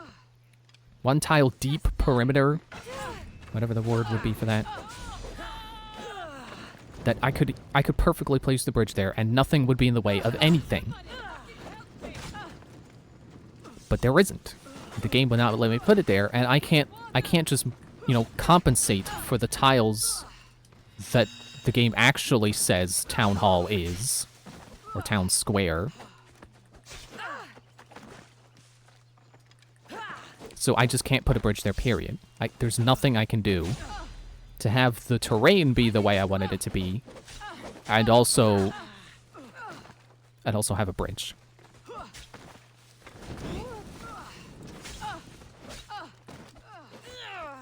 1 tile deep perimeter, whatever the word would be for that, that I could perfectly place the bridge there and nothing would be in the way of anything. But there isn't. The game would not let me put it there, and I can't just, you know, compensate for the tiles that the game actually says Town Hall is, or Town Square. So I just can't put a bridge there, period. There's nothing I can do to have the terrain be the way I wanted it to be, and also have a bridge.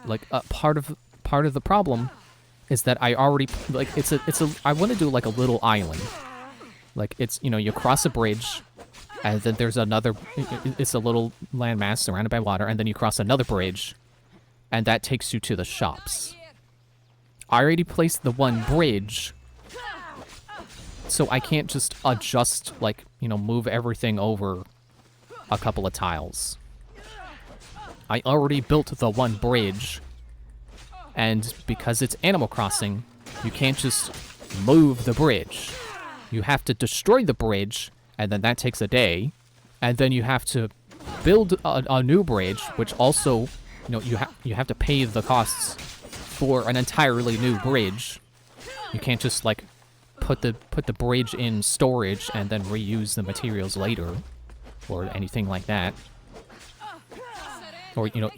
Like, part of the problem is that I already, like, I want to do like a little island. Like, it's, you know, you cross a bridge, and then there's another, it's a little landmass surrounded by water, and then you cross another bridge, and that takes you to the shops. I already placed the one bridge, so I can't just adjust, like, you know, move everything over a couple of tiles. I already built the one bridge, and because it's Animal Crossing, you can't just move the bridge. You have to destroy the bridge, and then that takes a day, and then you have to build a new bridge, which also, you know, you have to pay the costs for an entirely new bridge. You can't just, like, put the bridge in storage and then reuse the materials later, or anything like that. Or you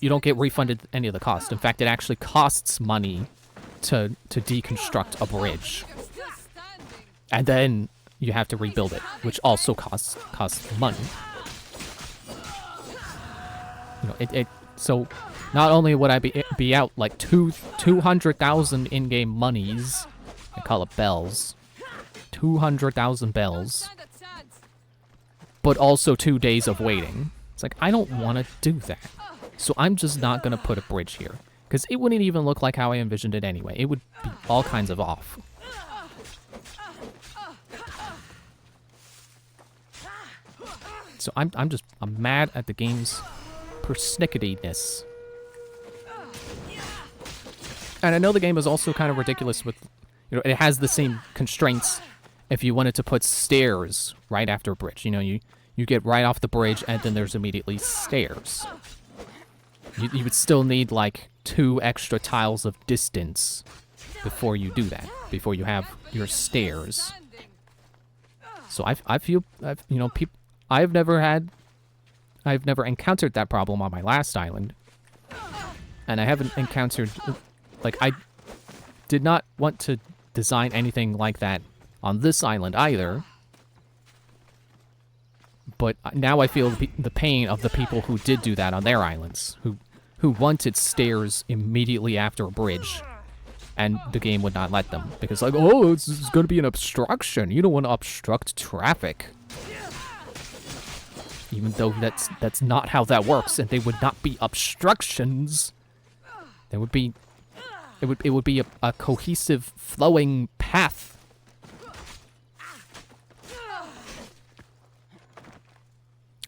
don't get refunded any of the cost. In fact, it actually costs money to deconstruct a bridge, and then you have to rebuild it, which also costs money. So not only would I be out like 200,000 in-game monies, I call it bells, 200,000 bells, but also 2 days of waiting. It's like, I don't want to do that. So I'm just not going to put a bridge here, because it wouldn't even look like how I envisioned it anyway. It would be all kinds of off. So I'm mad at the game's persnicketyness. And I know the game is also kind of ridiculous with, it has the same constraints if you wanted to put stairs right after a bridge. You get right off the bridge and then there's immediately stairs. You would still need like 2 extra tiles of distance before you do that, before you have your stairs. So I feel, I've never encountered that problem on my last island. And I haven't encountered, like, I did not want to design anything like that on this island either. But now I feel the pain of the people who did do that on their islands, who wanted stairs immediately after a bridge, and the game would not let them, because like, oh, it's going to be an obstruction. You don't want to obstruct traffic. Even though that's not how that works, and they would not be obstructions. There would be, it would be a cohesive, flowing path.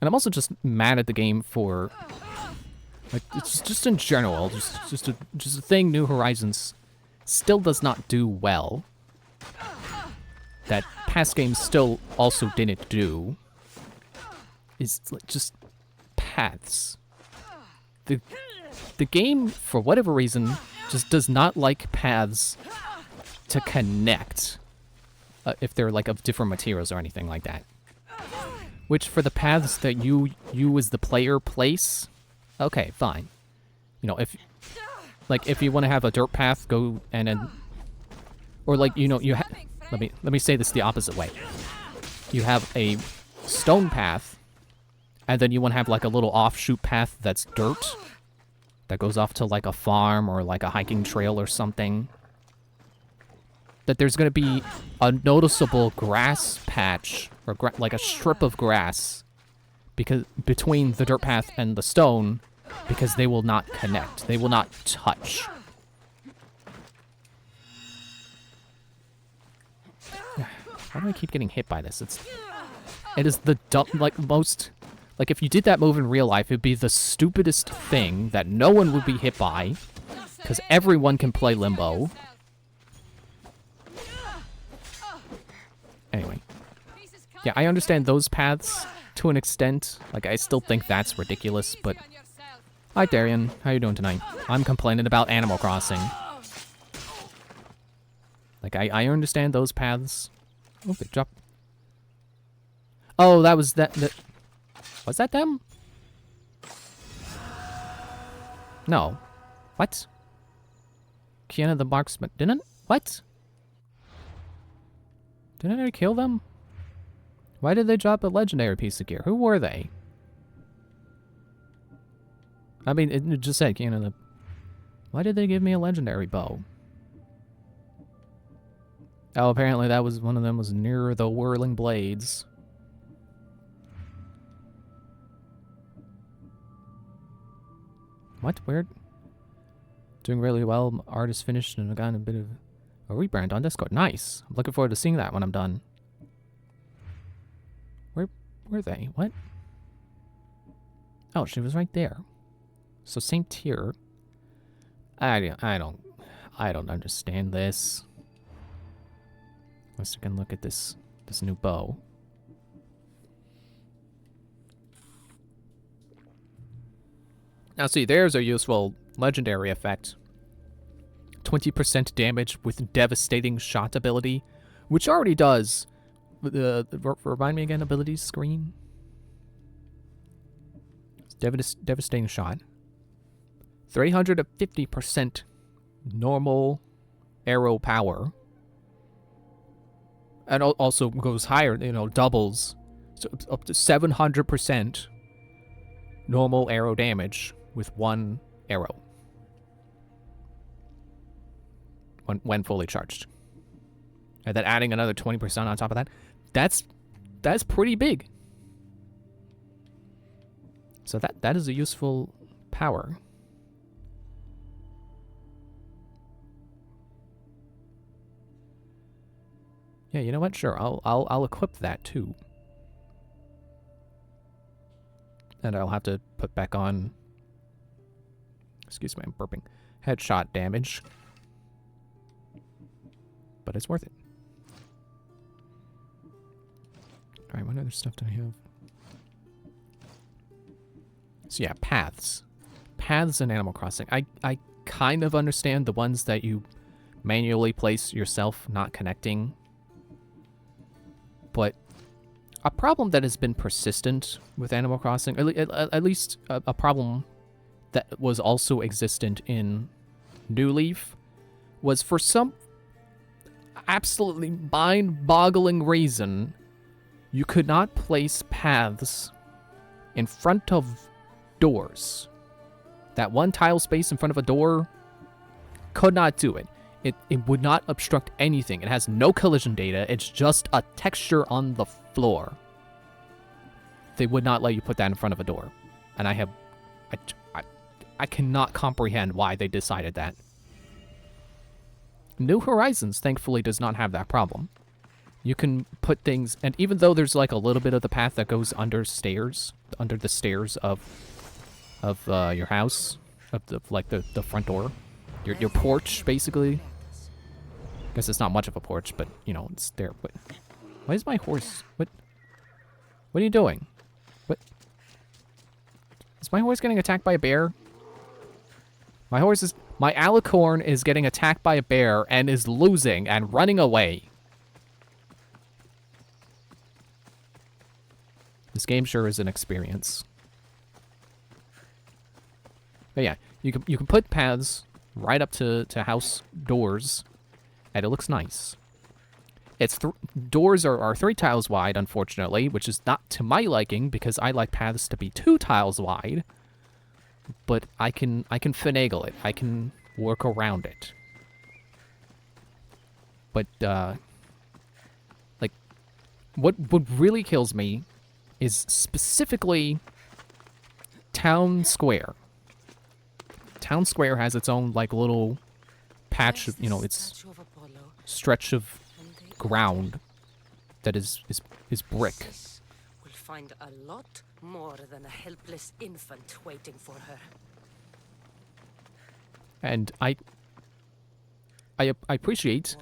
And I'm also just mad at the game for, like, it's just in general, just a thing New Horizons still does not do well, that past games still also didn't do, is like just paths. The game, for whatever reason, just does not like paths to connect, if they're like of different materials or anything like that. Which, for the paths that you as the player place, okay, fine. If you want to have a dirt path, go and then, or like, let me say this the opposite way. You have a stone path, and then you want to have like a little offshoot path that's dirt, that goes off to like a farm or like a hiking trail or something. That there's going to be a noticeable grass patch, or like a strip of grass, because between the dirt path and the stone, because they will not connect. They will not touch. Why do I keep getting hit by this? It is the dumb, like, most, like, if you did that move in real life, it'd be the stupidest thing that no one would be hit by, because everyone can play Limbo. Anyway. Yeah, I understand those paths to an extent. Like, I still think that's ridiculous, but... Hi, Darian. How you doing tonight? I'm complaining about Animal Crossing. Like, I understand those paths. Oh, they dropped... Oh, that was that... Was that them? No. What? Kiana the Marksman... Didn't... What? Didn't I kill them? Why did they drop a legendary piece of gear? Who were they? I mean, it just said, why did they give me a legendary bow? Oh, apparently that was, one of them was near the whirling blades. What? Weird. Doing really well. Art is finished and I've gotten a bit of a rebrand on Discord. Nice. I'm looking forward to seeing that when I'm done. Where were they? What? Oh, she was right there. So same tier. I don't understand this. Let's take a look at this new bow. Now see, there's a useful legendary effect. 20% damage with devastating shot ability which already does. Remind me again, abilities screen. Devastating shot. 350% normal arrow power. And also goes higher, doubles. So up to 700% normal arrow damage with one arrow. When fully charged. And then adding another 20% on top of that. That's pretty big. So that is a useful power. Yeah, you know what? Sure, I'll equip that too. And I'll have to put back on. Excuse me, I'm burping. Headshot damage. But it's worth it. Alright, what other stuff do I have? So yeah, paths. Paths in Animal Crossing. I kind of understand the ones that you manually place yourself not connecting. But a problem that has been persistent with Animal Crossing, at least a problem that was also existent in New Leaf, was for some absolutely mind-boggling reason, you could not place paths in front of doors. That one tile space in front of a door could not do it. It would not obstruct anything. It has no collision data. It's just a texture on the floor. They would not let you put that in front of a door. And I cannot comprehend why they decided that. New Horizons, thankfully, does not have that problem. You can put things, and even though there's like a little bit of the path that goes under the stairs of your house, of the front door, your porch, basically. I guess it's not much of a porch, but it's there. But why is my horse? What are you doing? What? Is my horse getting attacked by a bear? My Alicorn is getting attacked by a bear and is losing and running away. This game sure is an experience. But yeah, you can put paths right up to house doors, and it looks nice. Doors are 3 tiles wide, unfortunately, which is not to my liking because I like paths to be 2 tiles wide. But I can finagle it. I can work around it. But what really kills me is specifically Town Square. Town Square has its own little patch of, its stretch of ground that is brick. We'll find a lot more than a helpless infant waiting for her. And I appreciate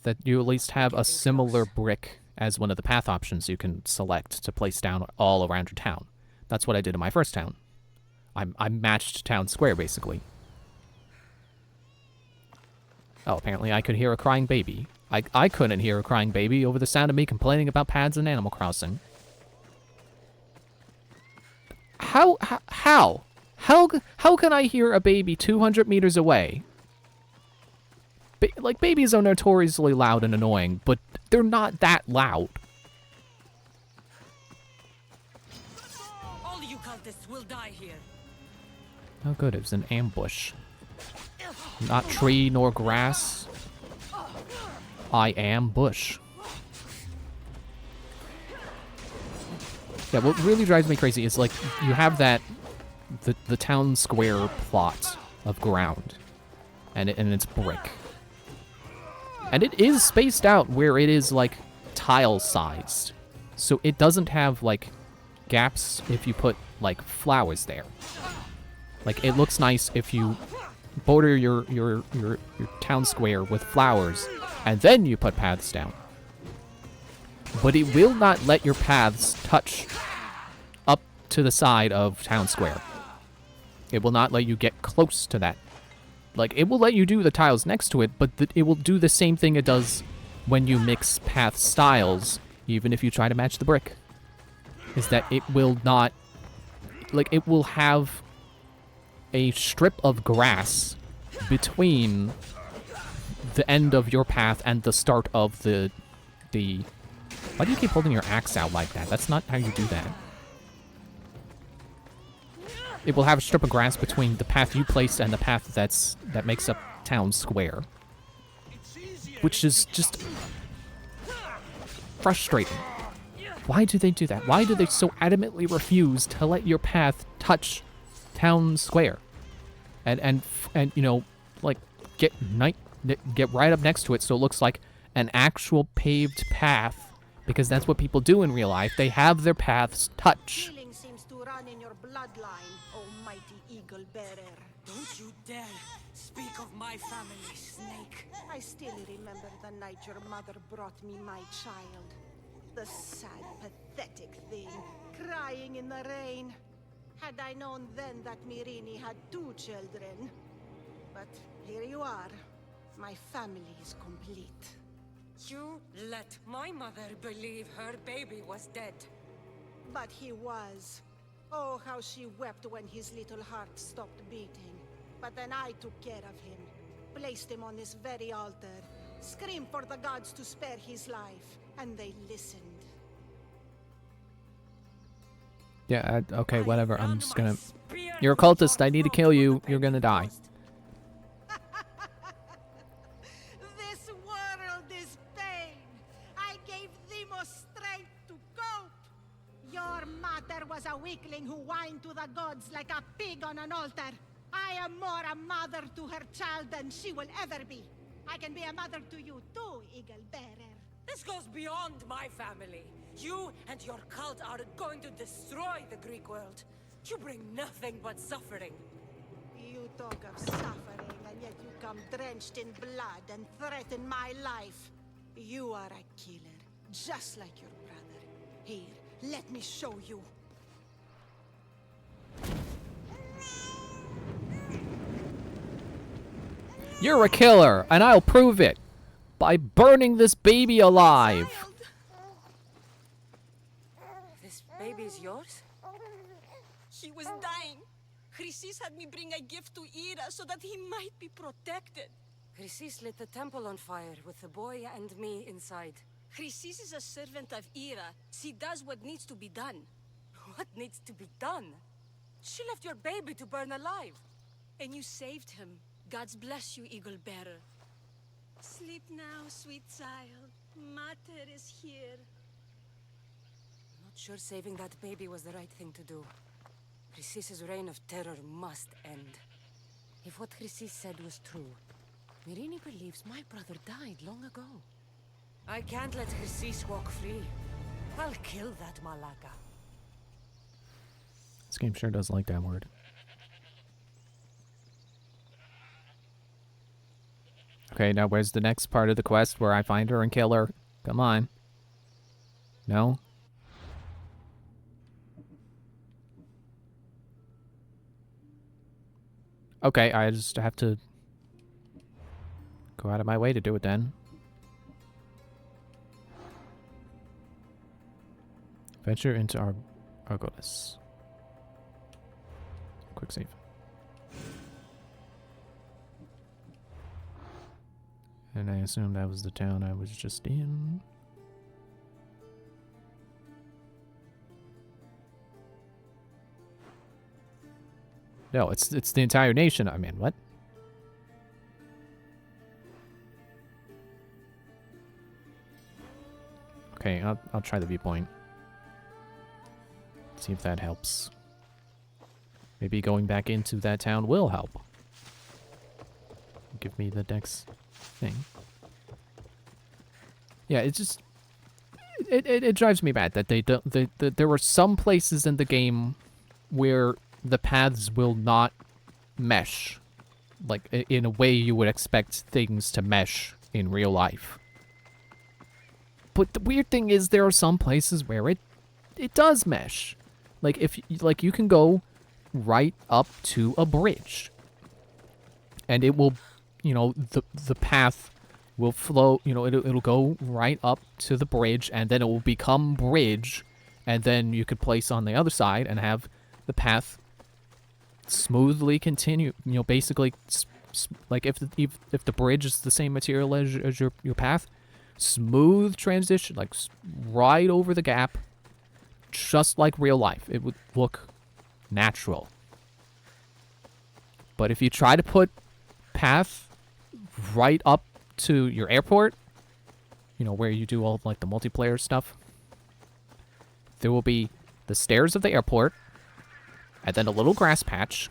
that you at least have a similar brick as one of the path options you can select to place down all around your town. That's what I did in my first town. I matched Town Square, basically. Oh, apparently I could hear a crying baby. I couldn't hear a crying baby over the sound of me complaining about paths in Animal Crossing. How can I hear a baby 200 meters away? Babies are notoriously loud and annoying, but they're not that loud. All you cultists will die here. Oh good, it was an ambush. Not tree nor grass. I am bush. Yeah, what really drives me crazy is you have the town square plot of ground, and it's brick, and it is spaced out where it is tile sized, so it doesn't have gaps if you put flowers there. It looks nice if you border your town square with flowers, and then you put paths down. But it will not let your paths touch up to the side of town square. It will not let you get close to that. It will let you do the tiles next to it, but it will do the same thing it does when you mix path styles, even if you try to match the brick, is that it will not, like, it will have a strip of grass between the end of your path and the start of the... Why do you keep holding your axe out like that? That's not how you do that. It will have a strip of grass between the path you placed and the path that makes up town square. Which is just frustrating. Why do they do that? Why do they so adamantly refuse to let your path touch town square? And you know, like, get right up next to it so it looks like an actual paved path, because that's what people do in real life. They have their paths touch. Healing seems to run in your bloodline, oh mighty eagle bearer. Don't you dare speak of my family, Snake. I still remember the night your mother brought me my child. The sad, pathetic thing, crying in the rain. Had I known then that Myrini had 2 children. But here you are. My family is complete. You let my mother believe her baby was dead. But he was. Oh, how she wept when his little heart stopped beating. But then I took care of him, placed him on this very altar, screamed for the gods to spare his life, and they listened. Yeah, okay, whatever. I'm just gonna... You're a cultist. I need to kill you. You're gonna die. This world is pain. I gave Demos strength to cope. Your mother was a weakling who whined to the gods like a pig on an altar. I am more a mother to her child than she will ever be. I can be a mother to you too, Eagle Bearer. This goes beyond my family. You and your cult are going to destroy the Greek world. You bring nothing but suffering. You talk of suffering, and yet you come drenched in blood and threaten my life. You are a killer, just like your brother. Here, let me show you. You're a killer, and I'll prove it by burning this baby alive. This baby is yours? He was dying. Chrysis had me bring a gift to Ira so that he might be protected. Chrysis lit the temple on fire with the boy and me inside. Chrysis is a servant of Ira. She does what needs to be done. What needs to be done? She left your baby to burn alive. And you saved him. Gods bless you, Eagle Bearer. Sleep now, sweet child. Mater is here. Not sure saving that baby was the right thing to do. Chrysis' reign of terror must end. If what Chrysis said was true, Myrini believes my brother died long ago. I can't let Chrysis walk free. I'll kill that Malaka. This game sure does like that word. Okay, now where's the next part of the quest where I find her and kill her? Come on. No? Okay, I just have to go out of my way to do it then. Venture into Argolis. Quick save. And I assume that was the town I was just in. No, it's the entire nation I'm in. What? Okay, I'll try the viewpoint. See if that helps. Maybe going back into that town will help. Give me the next thing. Yeah, it's just it drives me mad that there were some places in the game where the paths will not mesh, like in a way you would expect things to mesh in real life. But the weird thing is there are some places where it does mesh. Like if you can go right up to a bridge and it will, you know, the path will flow, you know, it'll go right up to the bridge, and then it will become bridge, and then you could place on the other side and have the path smoothly continue, you know, basically, like if the bridge is the same material as your path, smooth transition, like right over the gap, just like real life. It would look natural. But if you try to put path right up to your airport, you know, where you do all like the multiplayer stuff, there will be the stairs of the airport, and then a little grass patch,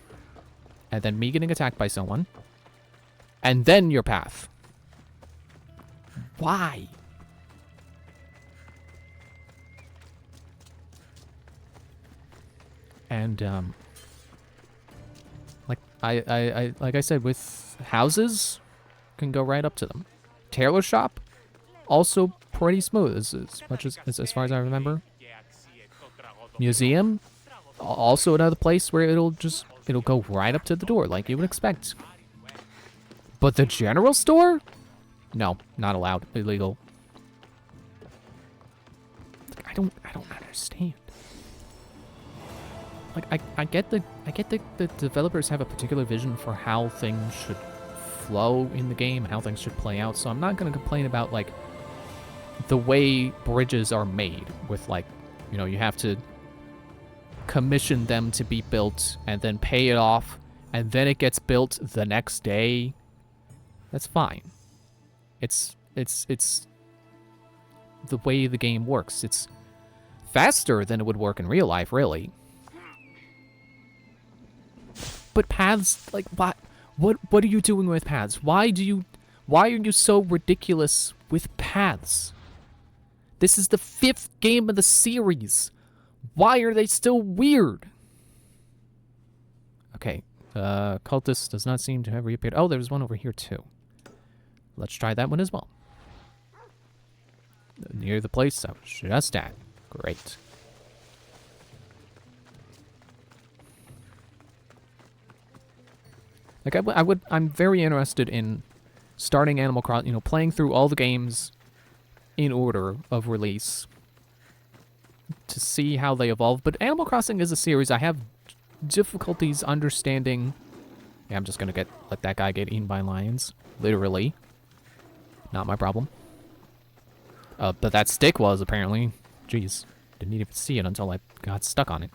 and then me getting attacked by someone, and then your path. Why? And like like I said, with houses, can go right up to them. Tailor shop, also pretty smooth as much as far as I remember. Museum, also another place where it'll go right up to the door like you would expect. But the general store? No, not allowed. Illegal. I don't understand. Like I get the developers have a particular vision for how things should flow in the game, how things should play out. So I'm not going to complain about like the way bridges are made with, like, you know, you have to commission them to be built and then pay it off and then it gets built the next day. That's fine. It's the way the game works. It's faster than it would work in real life, really. But paths, like, what are you doing with paths? Why are you so ridiculous with paths? This is the 5th game of the series. Why are they still weird? Okay, cultist does not seem to have reappeared. Oh, there's one over here too. Let's try that one as well. Near the place I was just at. Great. Like I'm very interested in starting Animal Crossing, you know, playing through all the games in order of release to see how they evolve. But Animal Crossing is a series I have difficulties understanding. Yeah, I'm just gonna let that guy get eaten by lions. Literally. Not my problem. But that stick was, apparently. Jeez. Didn't even see it until I got stuck on it.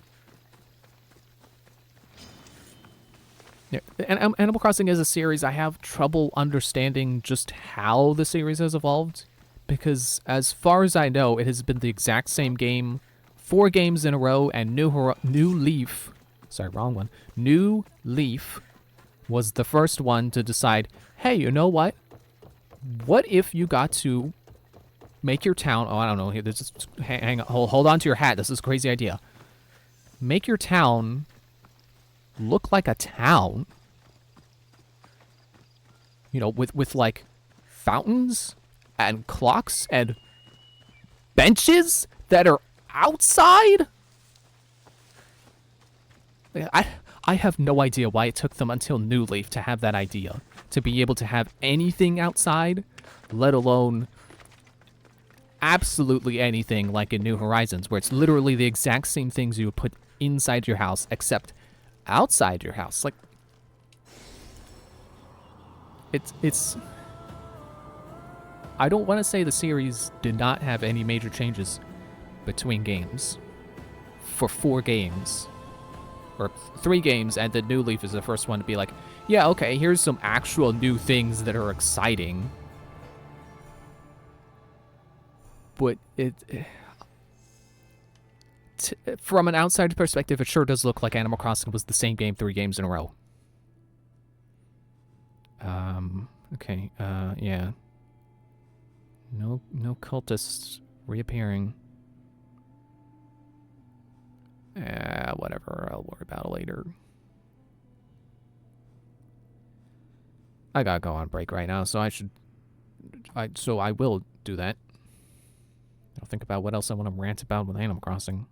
Yeah, and Animal Crossing is a series I have trouble understanding just how the series has evolved, because as far as I know, it has been the exact same game 4 games in a row, and New Leaf, sorry, wrong one. New Leaf was the first one to decide, hey, you know what? What if you got to make your town, oh, I don't know, just hang on, hold on to your hat, this is a crazy idea. Make your town look like a town, you know, with like fountains and clocks and benches that are outside. I have no idea why it took them until New Leaf to have that idea, to be able to have anything outside, let alone absolutely anything like in New Horizons, where it's literally the exact same things you would put inside your house except outside your house. Like, it's I don't want to say the series did not have any major changes between games for 4 games or 3 games, and the New Leaf is the first one to be like, yeah, okay, here's some actual new things that are exciting. But from an outside perspective, it sure does look like Animal Crossing was the same game 3 games in a row. Okay, yeah. No cultists reappearing. Whatever, I'll worry about it later. I gotta go on break right now, so I will do that. I'll think about what else I want to rant about with Animal Crossing.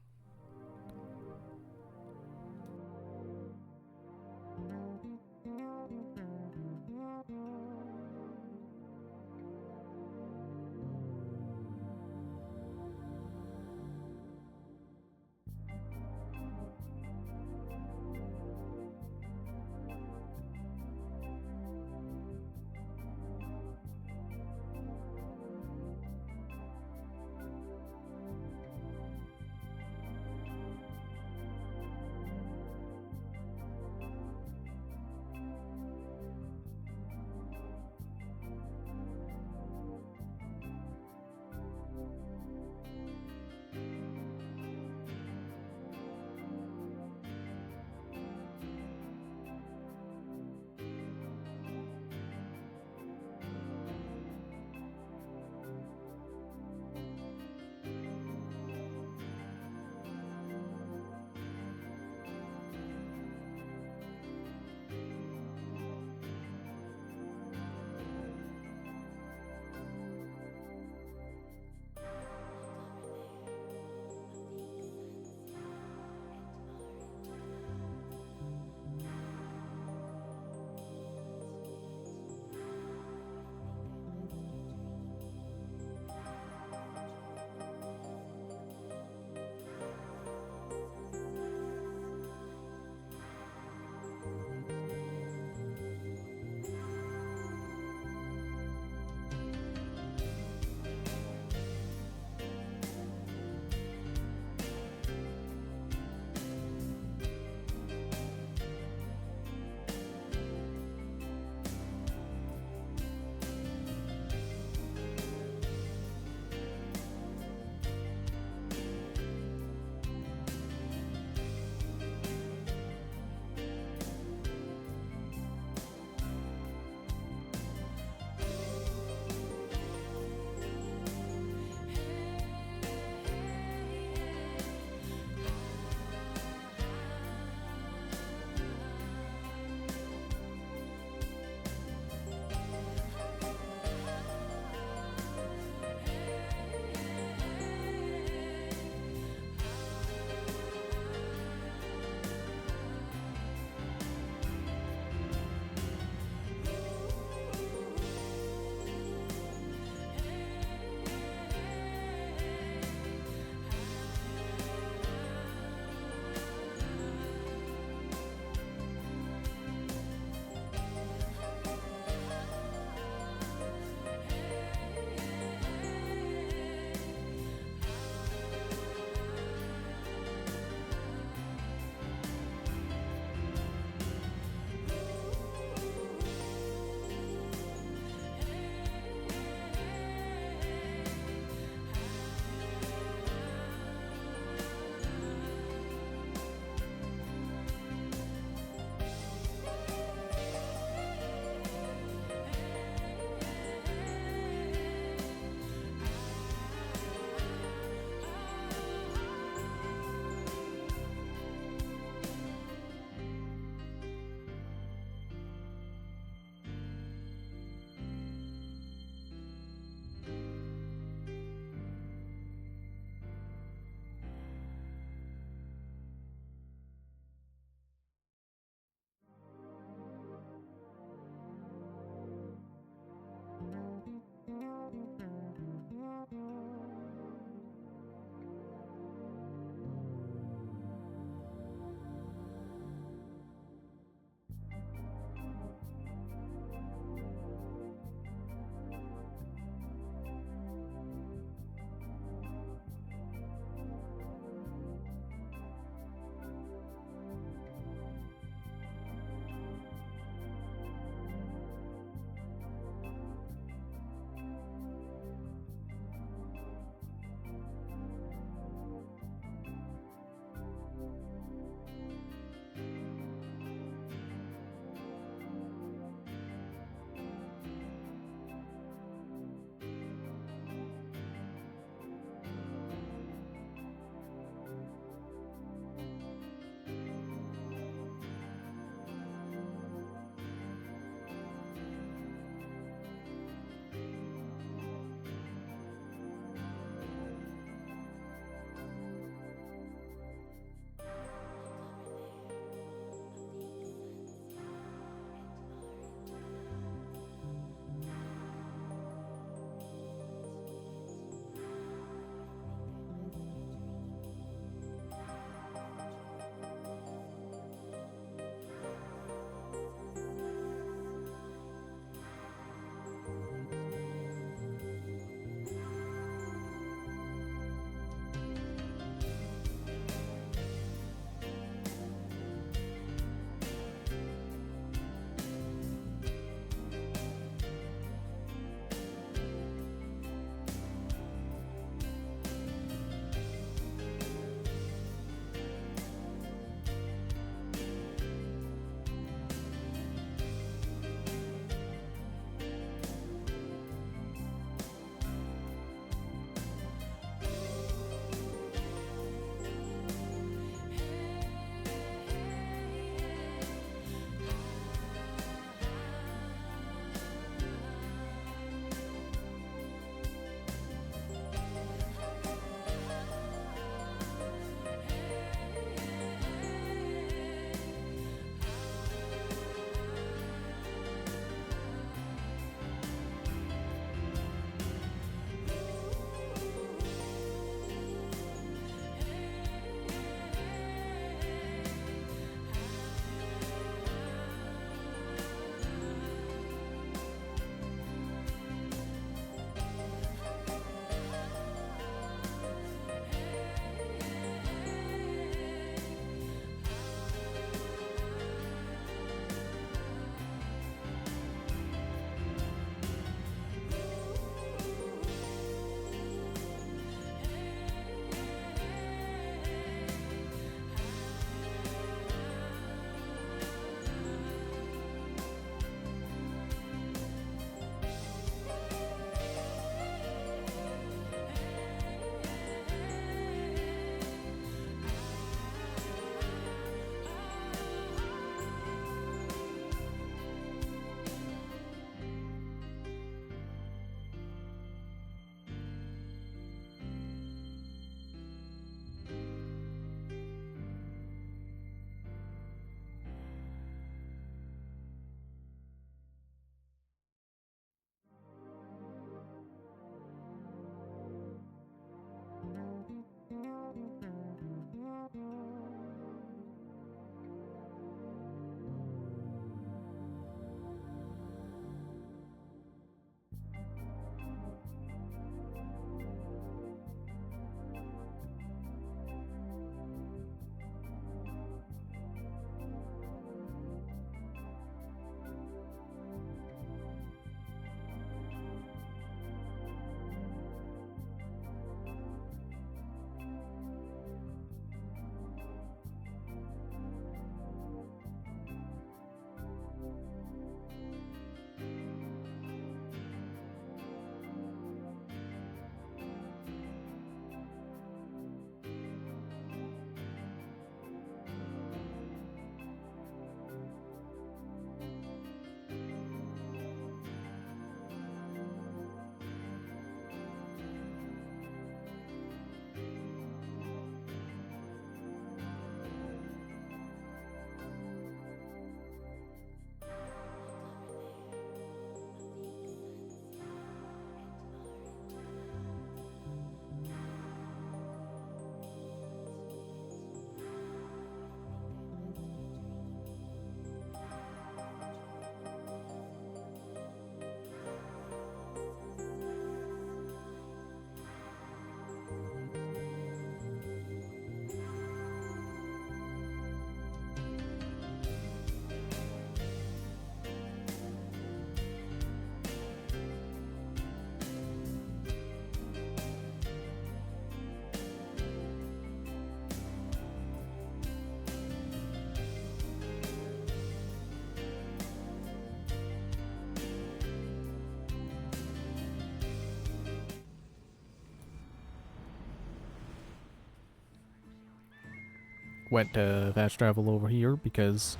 went to fast travel over here because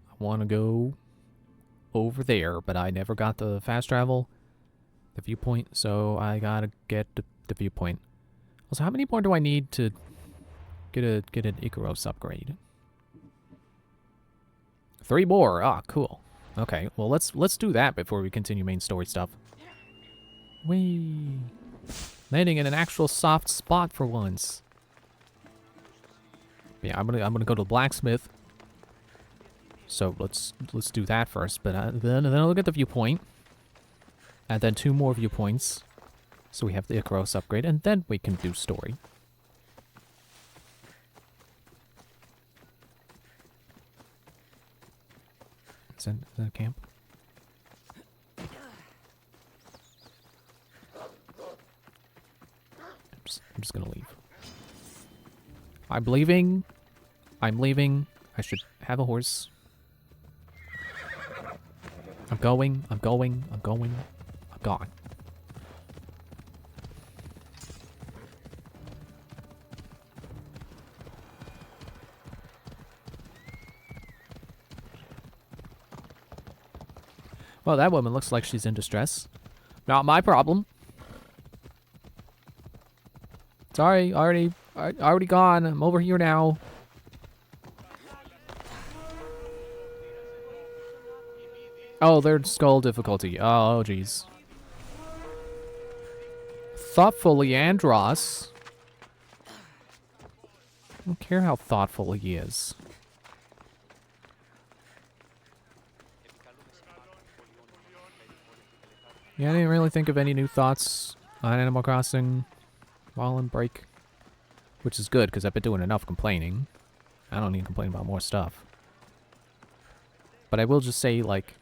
I want to go over there, but I never got the fast travel, the viewpoint, so I gotta get the viewpoint. Also, how many more do I need to get an Icaros upgrade? 3 more. Ah, cool. Okay, well let's do that before we continue main story stuff. Whee! Landing in an actual soft spot for once. Yeah, I'm gonna go to the blacksmith. So let's do that first, but then I'll get the viewpoint, and then 2 more viewpoints. So we have the Icaros upgrade, and then we can do story. Is that a camp? I'm just gonna leave. I'm leaving. I'm leaving. I should have a horse. I'm going. I'm going. I'm going. I'm gone. Well, that woman looks like she's in distress. Not my problem. Sorry, already gone. I'm over here now. Oh, they're skull difficulty. Oh, jeez. Thoughtful Leandros. I don't care how thoughtful he is. Yeah, I didn't really think of any new thoughts on Animal Crossing while in break. Which is good, because I've been doing enough complaining. I don't need to complain about more stuff. But I will just say, like,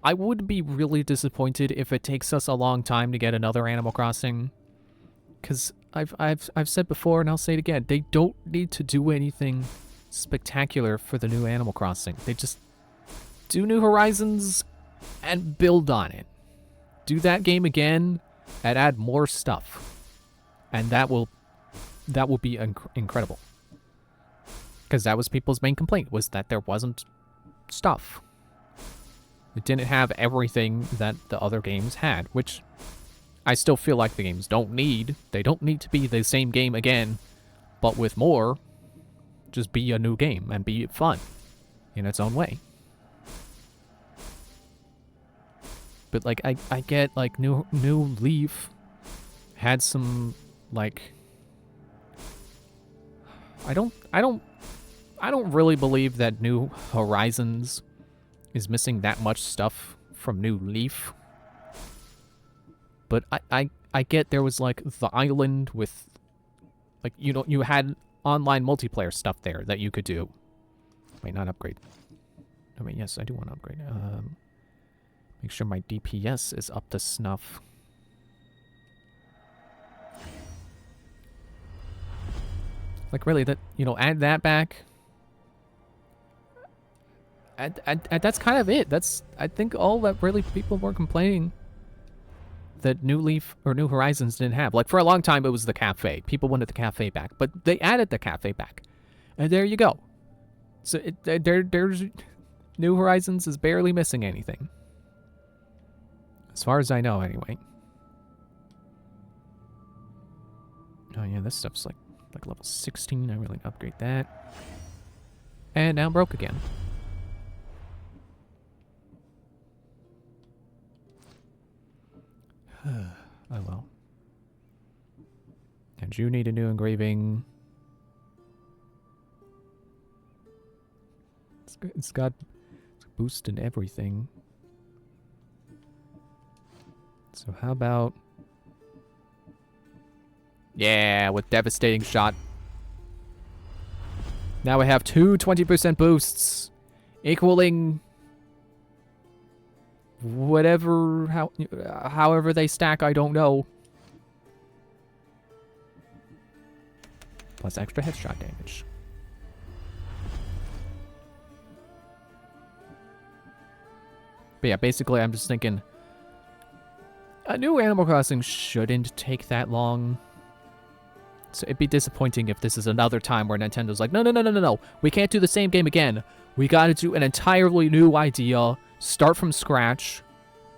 I would be really disappointed if it takes us a long time to get another Animal Crossing. Because I've said before, and I'll say it again, they don't need to do anything spectacular for the new Animal Crossing. They just do New Horizons and build on it. Do that game again and add more stuff. And that will be incredible. Because that was people's main complaint, was that there wasn't stuff. It didn't have everything that the other games had, which I still feel like the games don't need. They don't need to be the same game again, but with more. Just be a new game and be fun in its own way. But like I get like New Leaf had some like I don't really believe that New Horizons is missing that much stuff from New Leaf. But I get there was like the island with like you had online multiplayer stuff there that you could do. Wait, not upgrade. I mean, yes, I do want to upgrade. Make sure my DPS is up to snuff. Like, really, that, add that back. And that's kind of it. That's, I think, all that really people were complaining that New Leaf or New Horizons didn't have. Like, for a long time, it was the cafe. People wanted the cafe back. But they added the cafe back. And there you go. So, there's New Horizons is barely missing anything. As far as I know, anyway. Oh yeah, this stuff's like level 16. I really upgrade that. And now I'm broke again. Oh well. And you need a new engraving. It's got boost and everything. So how about... Yeah, with devastating shot. Now we have two 20% boosts, equaling whatever, however they stack, I don't know. Plus extra headshot damage. But yeah, basically I'm just thinking, a new Animal Crossing shouldn't take that long. So it'd be disappointing if this is another time where Nintendo's like, no, no, no, no, no, no. We can't do the same game again. We gotta do an entirely new idea. Start from scratch.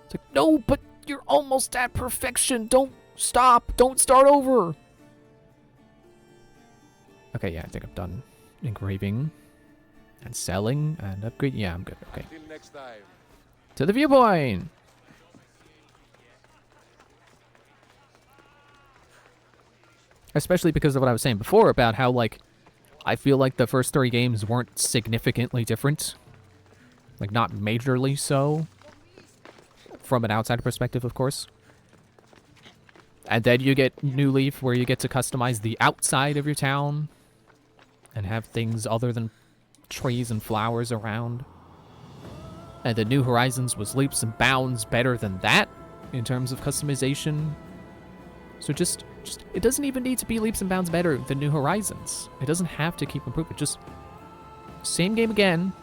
It's like, no, but you're almost at perfection. Don't stop. Don't start over. Okay, yeah, I think I'm done engraving and selling and upgrade. Yeah, I'm good. Okay. Till next time. To the viewpoint. Especially because of what I was saying before about how, like, I feel like the first 3 games weren't significantly different. Like, not majorly so. From an outsider perspective, of course. And then you get New Leaf, where you get to customize the outside of your town. And have things other than trees and flowers around. And the New Horizons was leaps and bounds better than that in terms of customization. So just it doesn't even need to be leaps and bounds better than New Horizons. It doesn't have to keep improving. Just same game again,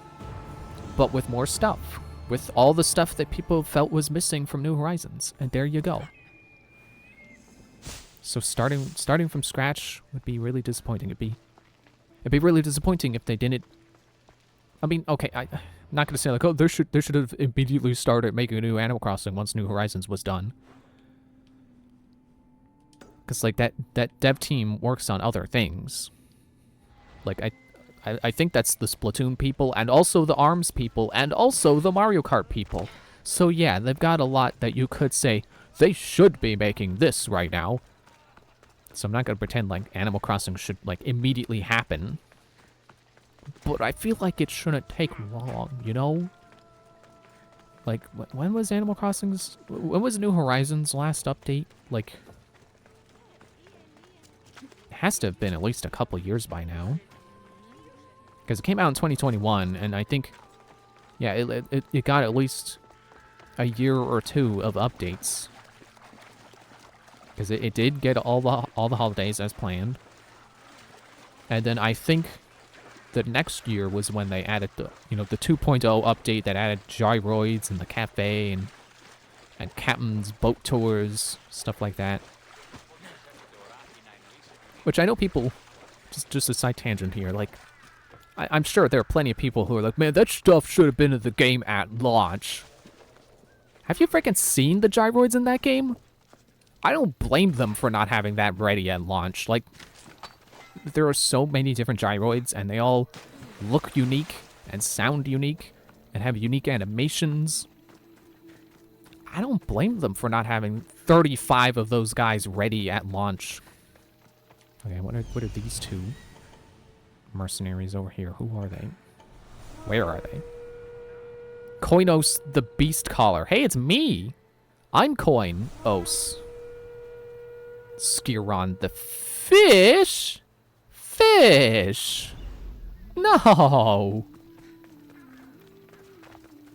but with more stuff. With all the stuff that people felt was missing from New Horizons. And there you go. So starting from scratch would be really disappointing. It'd be really disappointing if they didn't. I mean, okay, I'm not gonna say like, oh, they should have immediately started making a new Animal Crossing once New Horizons was done. Because like that dev team works on other things. Like I think that's the Splatoon people and also the ARMS people and also the Mario Kart people. So yeah, they've got a lot that you could say they should be making this right now. So I'm not gonna pretend like Animal Crossing should like immediately happen. But I feel like it shouldn't take long, you know? Like when was Animal Crossing's? When was New Horizons' last update? Like. Has to have been at least a couple years by now. Because it came out in 2021, and I think, yeah, it got at least a year or 2 of updates. Because it did get all the holidays as planned. And then I think the next year was when they added the 2.0 update that added gyroids and the cafe and Captain's boat tours, stuff like that. Which I know people, just a side tangent here, like, I'm sure there are plenty of people who are like, man, that stuff should have been in the game at launch. Have you freaking seen the gyroids in that game? I don't blame them for not having that ready at launch. Like, there are so many different gyroids, and they all look unique and sound unique and have unique animations. I don't blame them for not having 35 of those guys ready at launch. Okay, what are these 2 mercenaries over here? Who are they? Where are they? Koinos the Beast Caller. Hey, it's me! I'm Koinos. Skiron the Fish? Fish! No!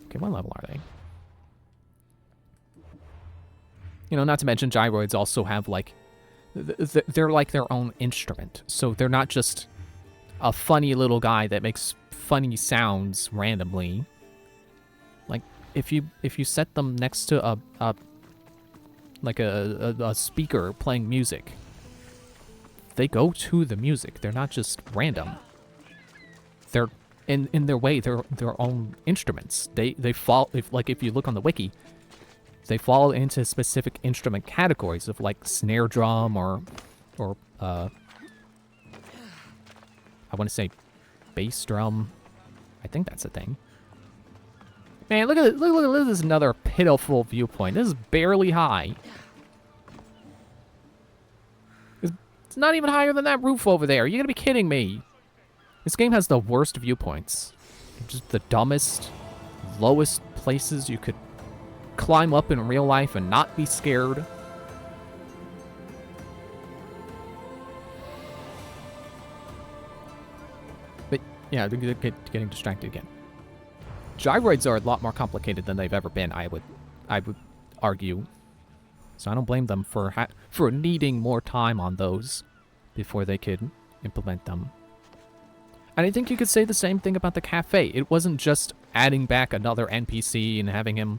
Okay, what level are they? You know, not to mention gyroids also have, like, they're like their own instrument. So they're not just a funny little guy that makes funny sounds randomly. Like, if you set them next to a speaker playing music, they go to the music. They're not just random. They're in their way, they're their own instruments. They fall, if you look on the wiki, they fall into specific instrument categories of like snare drum or I want to say bass drum. I think that's a thing. Man, look at this is another pitiful viewpoint. This is barely high. It's not even higher than that roof over there. You're gonna be kidding me. This game has the worst viewpoints. Just the dumbest, lowest places you could climb up in real life and not be scared. But yeah, they're getting distracted again. Gyroids are a lot more complicated than they've ever been, I would argue. So I don't blame them for needing more time on those before they could implement them. And I think you could say the same thing about the cafe. It wasn't just adding back another NPC and having him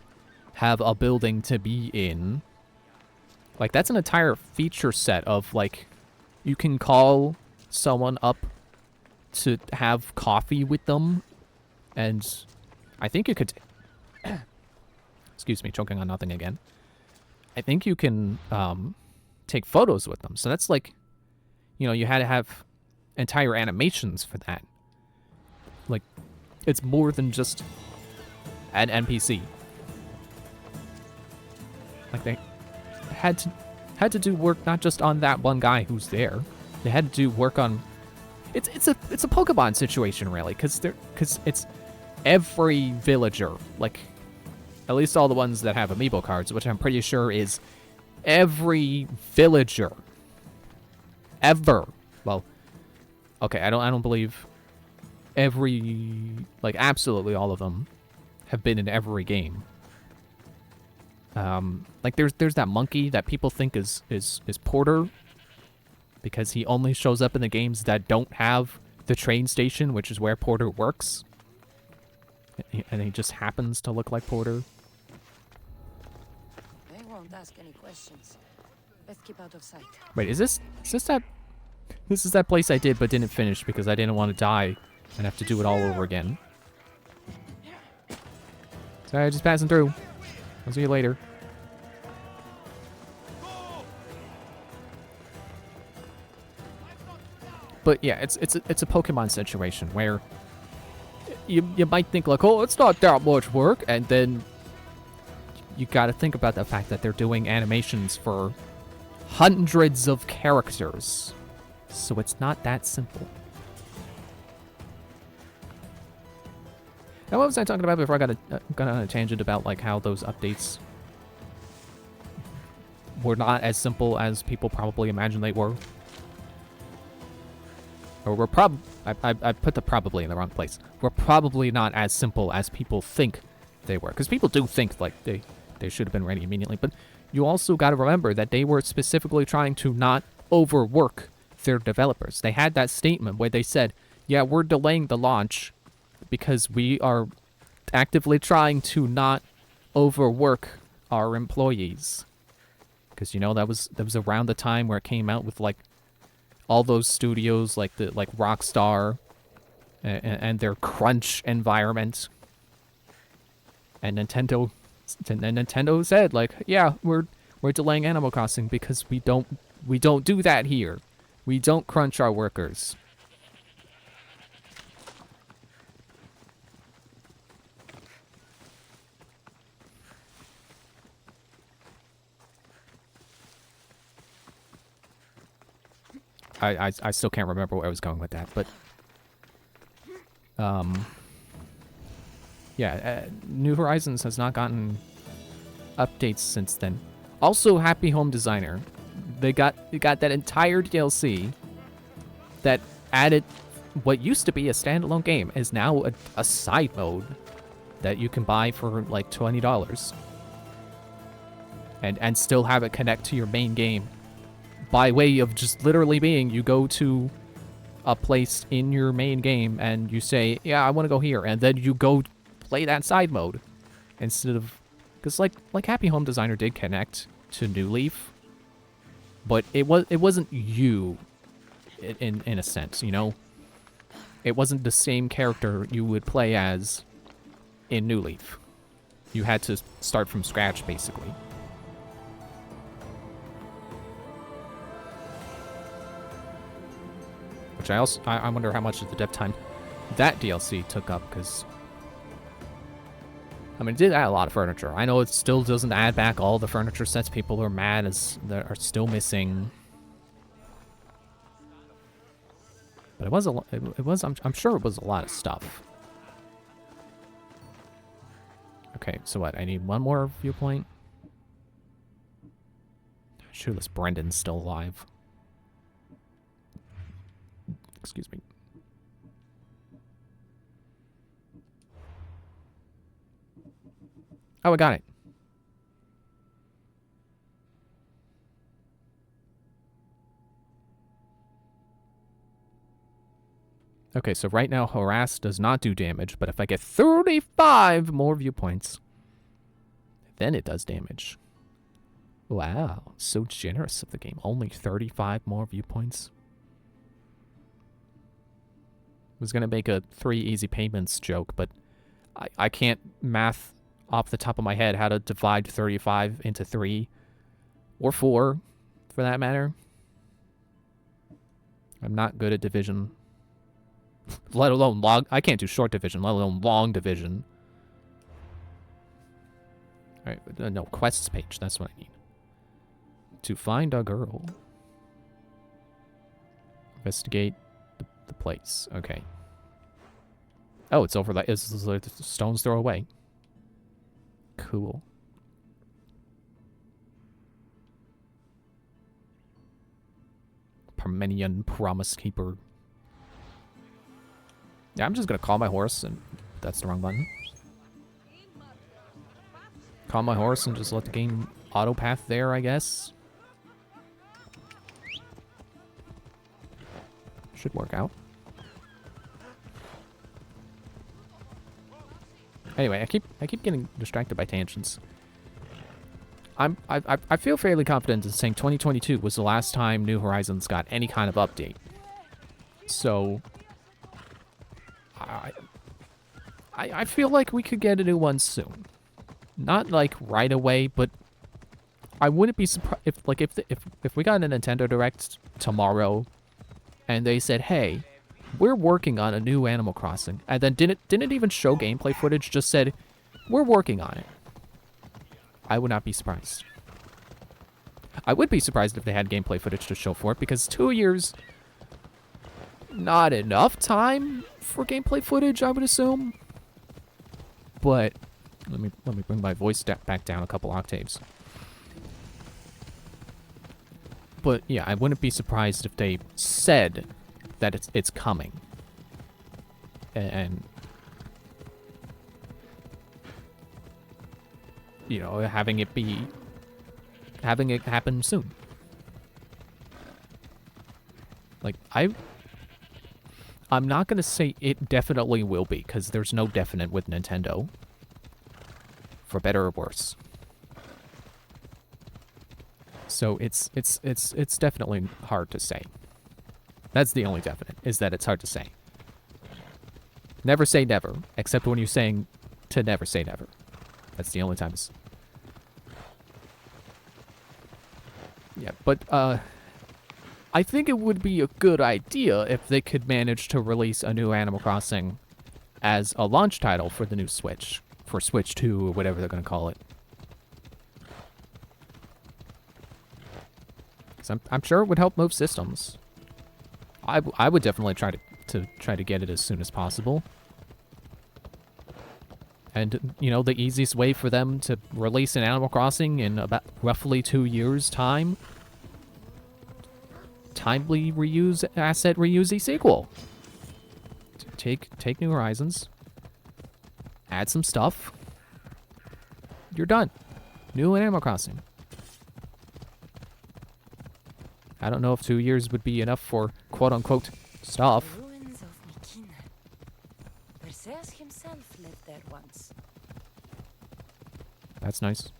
have a building to be in. Like, that's an entire feature set of, like, you can call someone up to have coffee with them, and I think you could... Excuse me, choking on nothing again. I think you can take photos with them. So that's like, you know, you had to have entire animations for that. Like, it's more than just an NPC. Like, they had to do work not just on that one guy who's there. They had to do work on... It's a Pokemon situation, really, because it's every villager, like, at least all the ones that have amiibo cards, which I'm pretty sure is every villager ever. Well, okay, I don't believe every, like, absolutely all of them have been in every game. Like, there's that monkey that people think is Porter, because he only shows up in the games that don't have the train station, which is where Porter works. And he just happens to look like Porter. They won't ask any questions. Let's keep out of sight. Wait, is this that... This is that place I did but didn't finish because I didn't want to die and have to do it all over again. Sorry, just passing through. I'll see you later. But yeah, it's a Pokemon situation where you might think like, oh, it's not that much work, and then you got to think about the fact that they're doing animations for hundreds of characters, so it's not that simple. Now, what was I talking about before I got on a tangent about like how those updates were not as simple as people probably imagined they were? Or we're I put the probably in the wrong place. We're probably not as simple as people think they were. Because people do think like they should have been ready immediately. But you also got to remember that they were specifically trying to not overwork their developers. They had that statement where they said, yeah, we're delaying the launch because we are actively trying to not overwork our employees. Because, you know, that was around the time where it came out with like all those studios like Rockstar and their crunch environment. And Nintendo said like, yeah, we're delaying Animal Crossing because we don't do that here. We don't crunch our workers. I still can't remember where I was going with that, but yeah, New Horizons has not gotten updates since then. Also, Happy Home Designer, they got that entire DLC that added what used to be a standalone game is now a side mode that you can buy for like $20 and still have it connect to your main game. By way of just literally being, you go to a place in your main game and you say, yeah, I want to go here. And then you go play that side mode. Instead of... Because like Happy Home Designer did connect to New Leaf. But it wasn't you, in a sense, you know? It wasn't the same character you would play as in New Leaf. You had to start from scratch, basically. Which I wonder how much of the dev time that DLC took up, because I mean, it did add a lot of furniture. I know it still doesn't add back all the furniture sets people are mad as that are still missing. But it was a lot. It was. I'm sure it was a lot of stuff. Okay, so what? I need one more viewpoint. Shoeless Brendan's still alive. Excuse me. Oh, I got it. Okay, so right now Harass does not do damage, but if I get 35 more viewpoints, then it does damage. Wow, so generous of the game. Only 35 more viewpoints. was gonna make a 3 easy payments joke, but I can't math off the top of my head how to divide 35 into 3 or 4 for that matter. I'm not good at division. Let alone long. I can't do short division, let alone long division. Alright, no, quests page. That's what I need. To find a girl. Investigate the place. Okay. Oh, it's over like it's like the stone's throw away. Cool. Parmenian Promise Keeper. Yeah, I'm just gonna call my horse, and that's the wrong button. Call my horse and just let the game auto path there, I guess. Should work out. Anyway, I keep getting distracted by tangents. I feel fairly confident in saying 2022 was the last time New Horizons got any kind of update. So I feel like we could get a new one soon. Not like right away, but I wouldn't be surprised if we got a Nintendo Direct tomorrow and they said, "Hey, we're working on a new Animal Crossing," and then didn't even show gameplay footage, just said, "We're working on it." I would not be surprised. I would be surprised if they had gameplay footage to show for it, because 2 years, not enough time for gameplay footage, I would assume. But let me bring my voice back down a couple octaves. But yeah, I wouldn't be surprised if they said that it's coming. And you know, having it happen soon. Like I'm not gonna say it definitely will be, because there's no definite with Nintendo. For better or worse. So it's definitely hard to say. That's the only definite, is that it's hard to say. Never say never, except when you're saying to never say never. That's the only time it's... Yeah, but I think it would be a good idea if they could manage to release a new Animal Crossing as a launch title for the new Switch. For Switch 2, or whatever they're going to call it. I'm sure it would help move systems. I would definitely try to get it as soon as possible. And, you know, the easiest way for them to release an Animal Crossing in about roughly 2 years' time. Timely reuse, asset reuse a sequel. Take New Horizons. Add some stuff. You're done. New Animal Crossing. I don't know if 2 years would be enough for quote-unquote stuff. The ruins of Mikina. Perseus himself lived there once. That's nice.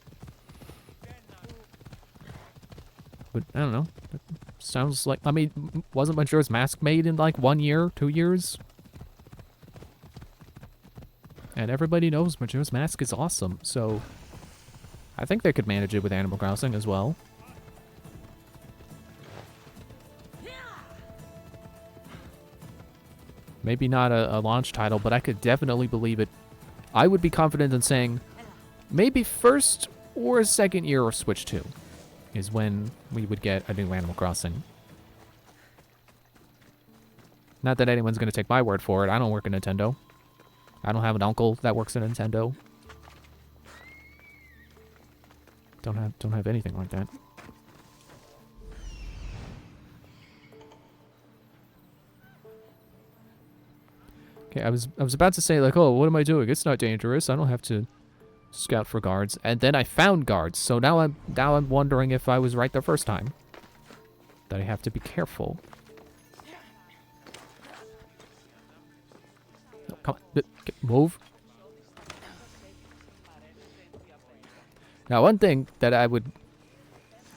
But I don't know. It sounds like, I mean, wasn't Majora's Mask made in like 1 year, 2 years? And everybody knows Majora's Mask is awesome, so I think they could manage it with Animal Crossing as well. Maybe not a launch title, but I could definitely believe it. I would be confident in saying maybe first or second year of Switch 2 is when we would get a new Animal Crossing. Not that anyone's going to take my word for it. I don't work at Nintendo. I don't have an uncle that works at Nintendo. Don't have anything like that. Okay, I was about to say like, oh, what am I doing? It's not dangerous. I don't have to scout for guards. And then I found guards. So now I'm wondering if I was right the first time. That I have to be careful. No, come on, move. Now, one thing that I would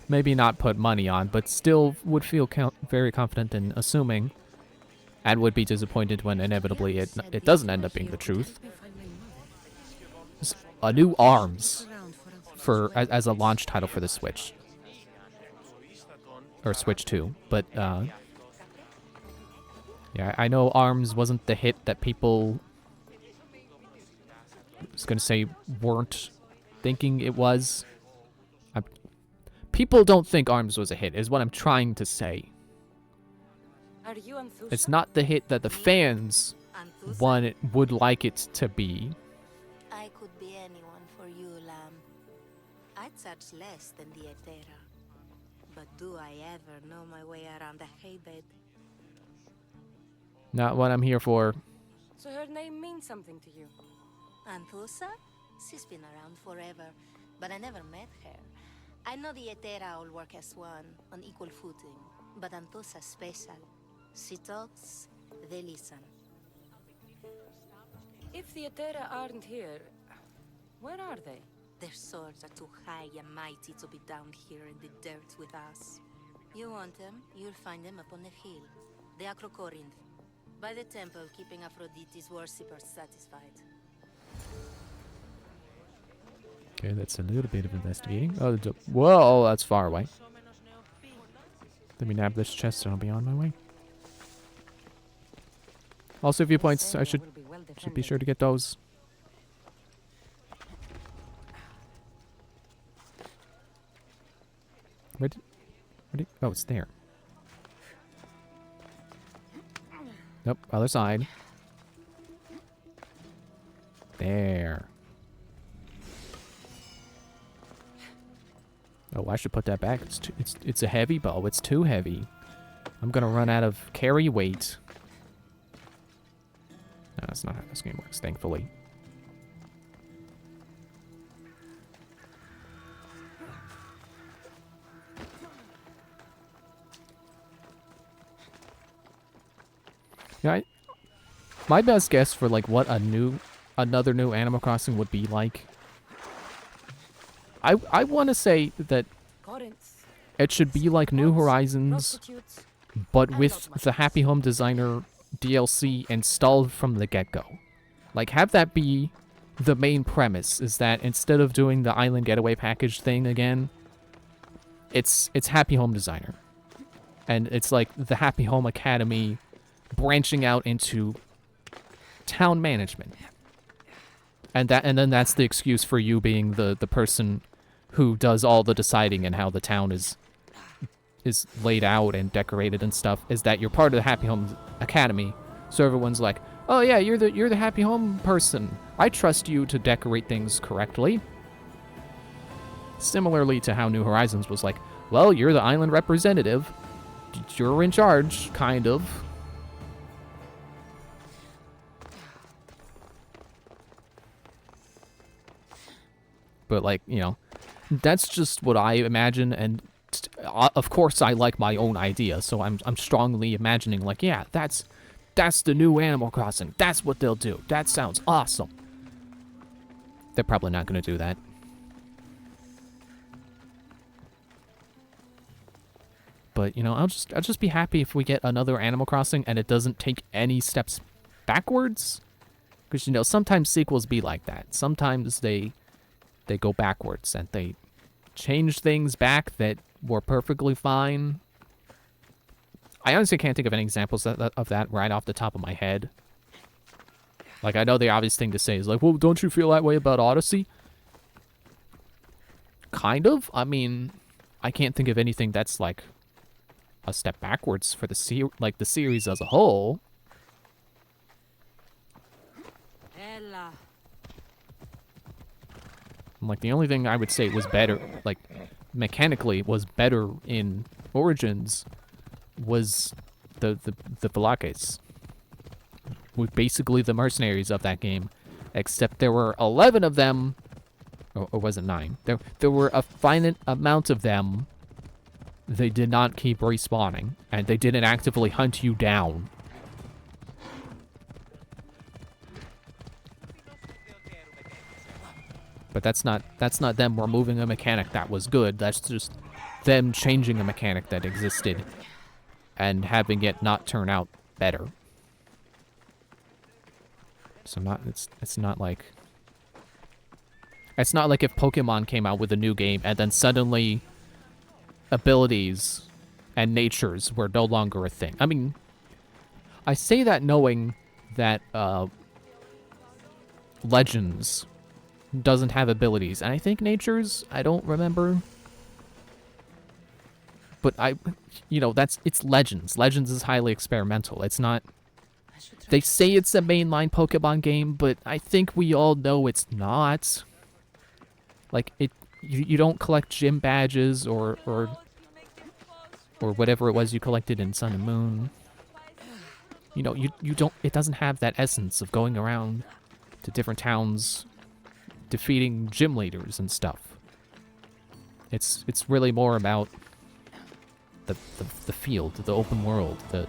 maybe not put money on, but still would feel very confident in assuming, and would be disappointed when inevitably it doesn't end up being the truth. A new ARMS as a launch title for the Switch. Or Switch 2, but yeah, I know ARMS wasn't the hit that people, I was gonna say, weren't thinking it was. People don't think ARMS was a hit, is what I'm trying to say. Are you Anthusa? It's not the hit that the fans would like it to be. I could be anyone for you, Lamb. I'd charge less than the Etera. But do I ever know my way around a haybed? Not what I'm here for. So her name means something to you? Anthusa? She's been around forever, but I never met her. I know the Etera all work as one, on equal footing, but Anthusa's special. She talks, they listen. If the Etera aren't here, where are they? Their swords are too high and mighty to be down here in the dirt with us. You want them, you'll find them upon the hill. The Acrocorinth. By the temple, keeping Aphrodite's worshippers satisfied. Okay, that's a little bit of investigating. Oh, whoa, that's far away. Let me nab this chest and I'll be on my way. Also, viewpoints, I should be sure to get those. Oh, it's there. Nope, other side. There. Oh, I should put that back. It's a heavy bow. It's too heavy. I'm gonna run out of carry weight. No, that's not how this game works, thankfully. Yeah, my best guess for like what another new Animal Crossing would be like. I want to say that it should be like New Horizons, but with the Happy Home Designer DLC installed from the get-go. Like, have that be the main premise, is that instead of doing the Island Getaway package thing again, it's Happy Home Designer. And it's like the Happy Home Academy branching out into town management. And then that's the excuse for you being the person who does all the deciding and how the town is laid out and decorated and stuff, is that you're part of the Happy Home Academy. So everyone's like, "Oh yeah, you're the Happy Home person. I trust you to decorate things correctly." Similarly to how New Horizons was like, "Well, you're the island representative. You're in charge, kind of." But like, you know, that's just what I imagine, and of course I like my own idea, so I'm strongly imagining like, yeah, that's the new Animal Crossing. That's what they'll do. That sounds awesome. They're probably not going to do that. But, you know, I'll just be happy if we get another Animal Crossing and it doesn't take any steps backwards. Because, you know, sometimes sequels be like that. Sometimes they go backwards and they change things back that were perfectly fine. I honestly can't think of any examples of that right off the top of my head. Like, I know the obvious thing to say is like, well, don't you feel that way about Odyssey? Kind of. I mean, I can't think of anything that's like a step backwards for the series as a whole. Ella. Like, the only thing I would say was better, like, mechanically was better in Origins was the Velakes. With basically the mercenaries of that game. Except there were 11 of them, or was it 9? There were a finite amount of them. They did not keep respawning, and they didn't actively hunt you down. But that's not them removing a mechanic that was good. That's just them changing a mechanic that existed and having it not turn out better. So it's not like if Pokemon came out with a new game and then suddenly abilities and natures were no longer a thing. I mean, I say that knowing that Legends doesn't have abilities, and I think natures, I don't remember. But it's Legends. Legends is highly experimental. It's not. They say it's a mainline Pokemon game, but I think we all know it's not. Like you don't collect gym badges or whatever it was you collected in Sun and Moon. You know, you don't. It doesn't have that essence of going around to different towns, defeating gym leaders and stuff. It's really more about the field, the open world, the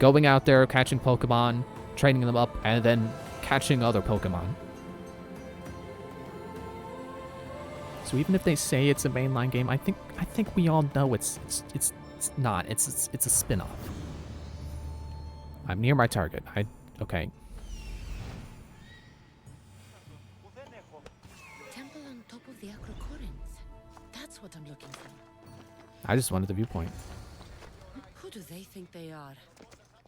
going out there, catching Pokemon, training them up, and then catching other Pokemon. So even if they say it's a mainline game, I think we all know it's not. It's a spin-off. I'm near my target. Okay. Temple on top of the Acrocorinth. That's what I'm looking for. I just wanted the viewpoint. Who do they think they are?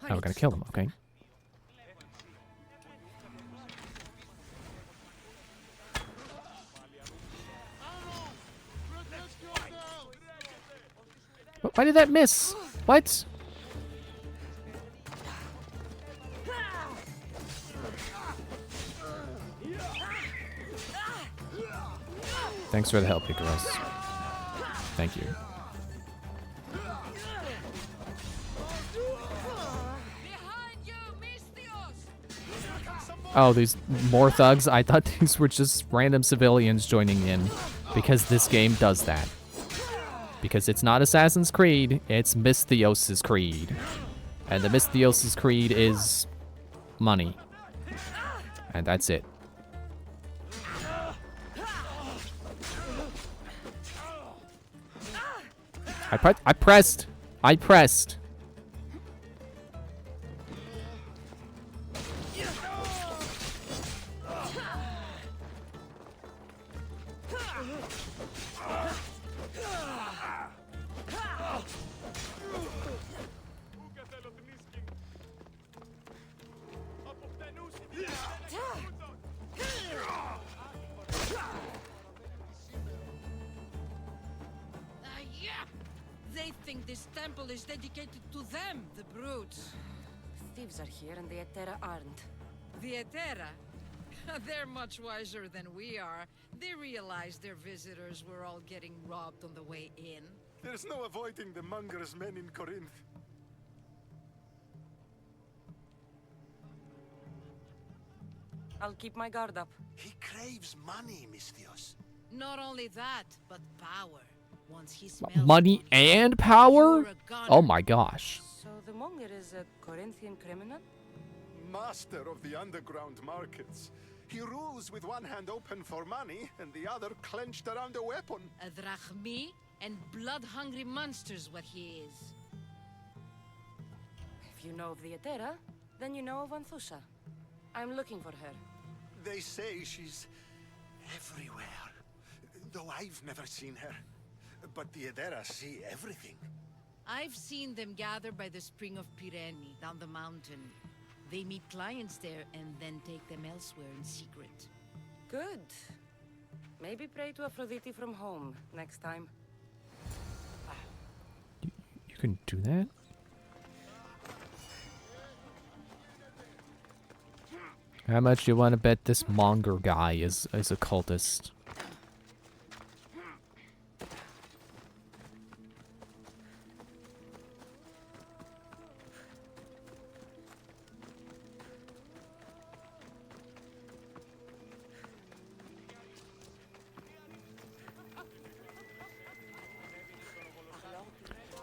Oh, we're gonna kill them, okay. Why did that miss? What? Thanks for the help, Icarus. Thank you. Oh, these more thugs? I thought these were just random civilians joining in, because this game does that. Because it's not Assassin's Creed, it's Misthios' Creed. And the Misthios' Creed is money. And that's it. I pressed. They think this temple is dedicated to them, the brutes. Thieves are here and the Etera aren't. The Etera? They're much wiser than we are. They realized their visitors were all getting robbed on the way in. There's no avoiding the Munger's men in Corinth. I'll keep my guard up. He craves money, Misthios. Not only that, but power. Once he smells Money and power? you're a gunner. Oh my gosh. So the Monger is a Corinthian criminal? Master of the underground markets. He rules with one hand open for money and the other clenched around a weapon. A drachmi and blood-hungry monster's what he is. If you know of the Etera, then you know of Anthusa. I'm looking for her. They say she's everywhere, though I've never seen her. But the Etera see everything. I've seen them gather by the spring of Pirene, down the mountain. They meet clients there and then take them elsewhere in secret. Good. Maybe pray to Aphrodite from home next time. You can do that? How much you want to bet this Monger guy is a cultist?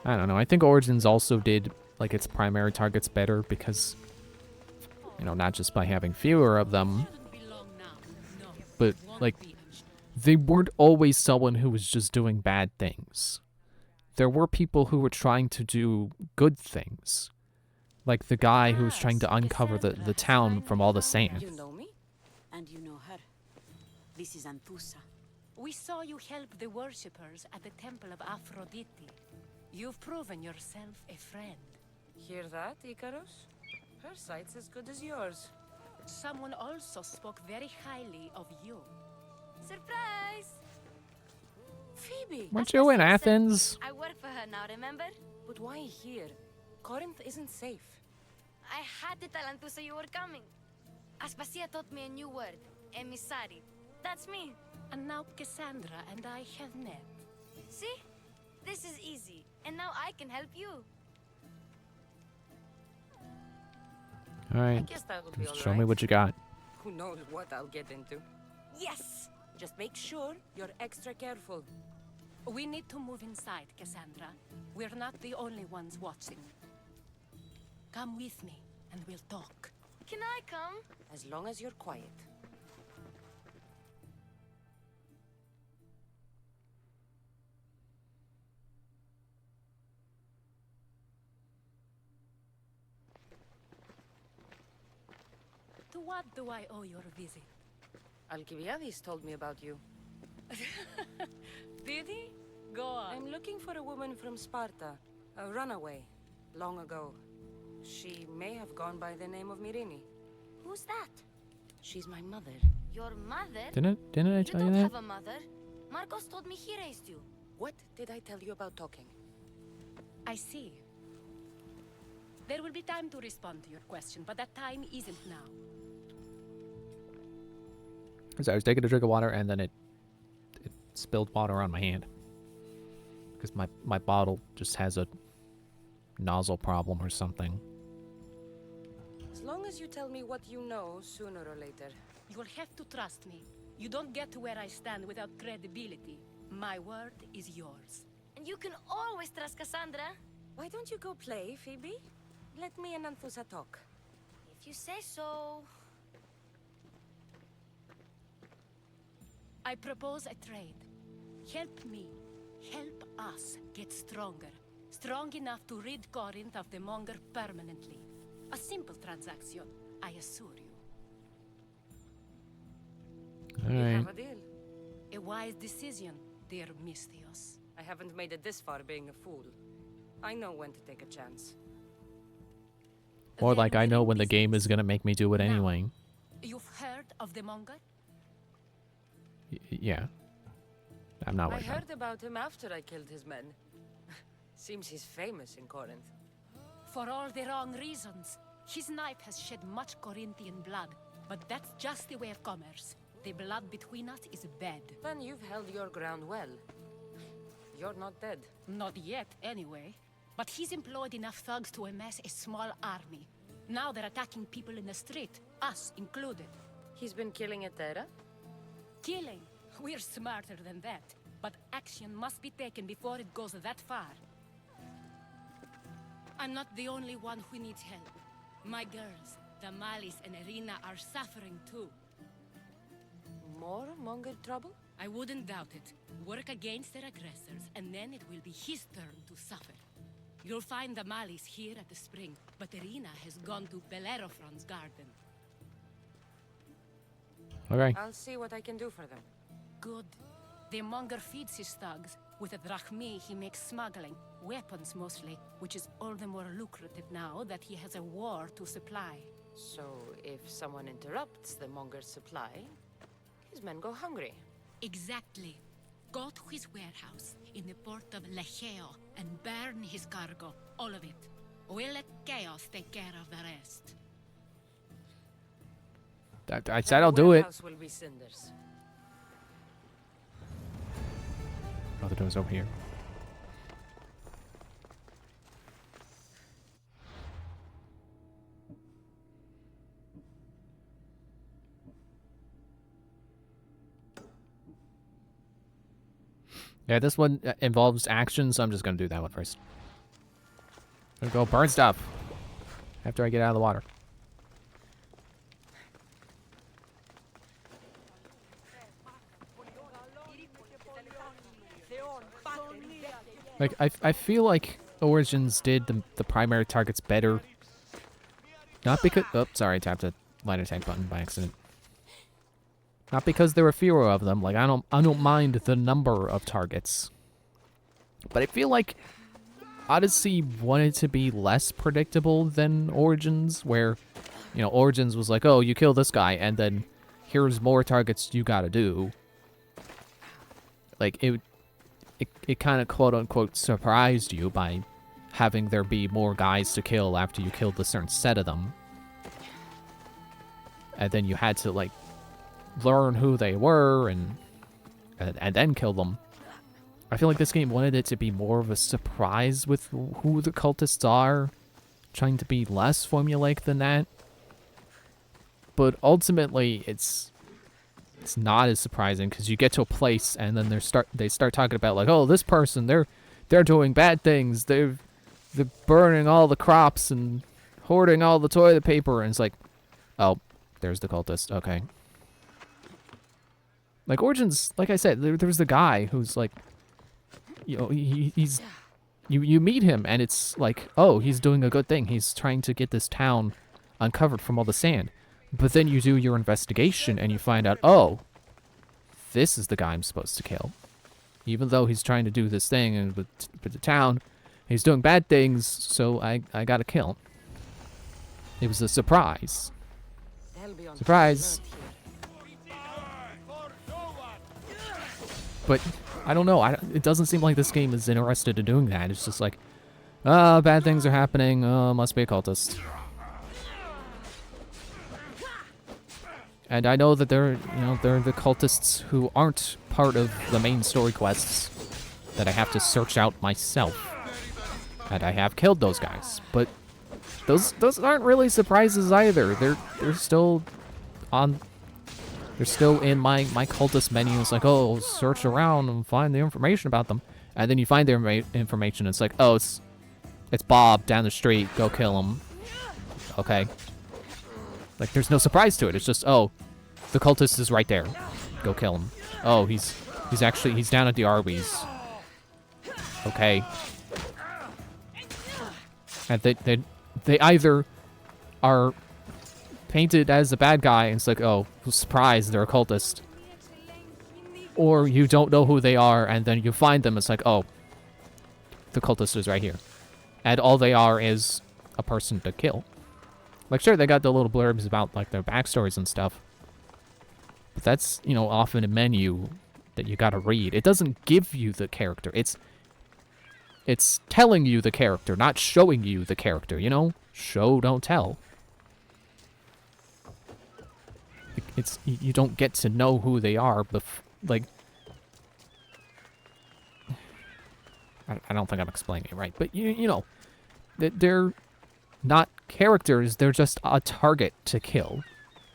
I don't know. I think Origins also did like its primary targets better because, you know, not just by having fewer of them, but like they weren't always someone who was just doing bad things. There were people who were trying to do good things. Like the guy who was trying to uncover the town from all the sand. You know me? And you know her. This is Anthusa. We saw you help the worshippers at the Temple of Aphrodite. You've proven yourself a friend. Hear that, Icarus? Her sight's as good as yours. Someone also spoke very highly of you. Surprise! Phoebe! Weren't you in Athens? I work for her now, remember? But why here? Corinth isn't safe. I had to tell Anthusa you were coming. Aspasia taught me a new word, emissary. That's me. And now Cassandra and I have met. See? This is easy. And now I can help you. Alright. guess that will be Just all show me right. what you got. Who knows what I'll get into? Yes! Just make sure you're extra careful. We need to move inside, Cassandra. We're not the only ones watching. Come with me, and we'll talk. Can I come? As long as you're quiet. To what do I owe your visit? Alcibiades told me about you. Did he? Go on. I'm looking for a woman from Sparta. A runaway. Long ago. She may have gone by the name of Myrine. Who's that? She's my mother. Your mother? Didn't I You tell you don't that? have a mother. Marcos told me he raised you. What did I tell you about talking? I see. There will be time to respond to your question, but that time isn't now. So I was taking a drink of water and then it spilled water on my hand. Because my bottle just has a nozzle problem or something. As long as you tell me what you know, sooner or later. You'll have to trust me. You don't get to where I stand without credibility. My word is yours. And you can always trust Cassandra. Why don't you go play, Phoebe? Let me and Anthusa talk. If you say so. I propose a trade. Help me. Help us get stronger. Strong enough to rid Corinth of the Monger permanently. A simple transaction, I assure you. We Alright. have a deal. A wise decision, dear Misthios. I haven't made it this far being a fool. I know when to take a chance. Or like I know when the game is gonna make me do it anyway. You've heard of the Monger? Yeah. I'm not I worried about it. heard about him after I killed his men. Seems he's famous in Corinth. For all the wrong reasons. His knife has shed much Corinthian blood, but that's just the way of commerce. The blood between us is bad. Then you've held your ground well. You're not dead. Not yet, anyway. But he's employed enough thugs to amass a small army. Now they're attacking people in the street, us included. He's been killing at Terra? Killing? We're smarter than that. But action must be taken before it goes that far. I'm not the only one who needs help. My girls, Damalis and Irina, are suffering too. More Monger trouble? I wouldn't doubt it. Work against their aggressors, and then it will be his turn to suffer. You'll find Damalis here at the spring, but Irina has gone to Bellerophon's garden. Okay. I'll see what I can do for them. Good. The Monger feeds his thugs. With a drachmi, he makes smuggling. Weapons, mostly, which is all the more lucrative now that he has a war to supply. So, if someone interrupts the Monger's supply, his men go hungry. Exactly. Go to his warehouse in the port of Lecheo and burn his cargo. All of it. We'll let chaos take care of the rest. I said I'll do it. Warehouse will be cinders. Oh, the door's over here. Yeah, this one involves action, so I'm just gonna do that one first. I'm gonna go burn stuff after I get out of the water. Like I feel like Origins did the primary targets better Not because... Oh, sorry, I tapped the light attack button by accident. Not because there were fewer of them. Like, I don't mind the number of targets. But I feel like Odyssey wanted to be less predictable than Origins, where, you know, Origins was like, oh, you kill this guy, and then here's more targets you gotta do. Like, it kind of quote-unquote surprised you by having there be more guys to kill after you killed a certain set of them. And then you had to, like, learn who they were and then kill them. I feel like this game wanted it to be more of a surprise with who the cultists are, trying to be less formulaic than that. But ultimately, it's not as surprising because you get to a place and then they start talking about like, oh, this person, they're doing bad things. They're burning all the crops and hoarding all the toilet paper, and it's like, oh, there's the cultist. Okay. Like Origins, like I said, there was the guy who's like, you know, he's you meet him and it's like, oh, he's doing a good thing. He's trying to get this town uncovered from all the sand. But then you do your investigation and you find out, oh, this is the guy I'm supposed to kill. Even though he's trying to do this thing and with the town, he's doing bad things, so I gotta kill him. It was a surprise. Surprise. But I don't know. It doesn't seem like this game is interested in doing that. It's just like, bad things are happening. Must be a cultist. And I know that they're the cultists who aren't part of the main story quests that I have to search out myself. And I have killed those guys, but those aren't really surprises either. They're still on. They're still in my cultist menu. It's like, oh, search around and find the information about them. And then you find their information. And it's like, oh, it's Bob down the street. Go kill him. Okay. Like, there's no surprise to it. It's just, oh, the cultist is right there. Go kill him. Oh, he's down at the Arby's. Okay. And they either are painted as a bad guy, and it's like, oh, surprise, they're a cultist. Or you don't know who they are, and then you find them, it's like, oh, the cultist is right here. And all they are is a person to kill. Like, sure, they got the little blurbs about, like, their backstories and stuff. But that's, you know, often a menu that you gotta read. It doesn't give you the character. It's telling you the character, not showing you the character, you know? Show, don't tell. You don't get to know who they are, like... I don't think I'm explaining it right, but you know, they're not characters, they're just a target to kill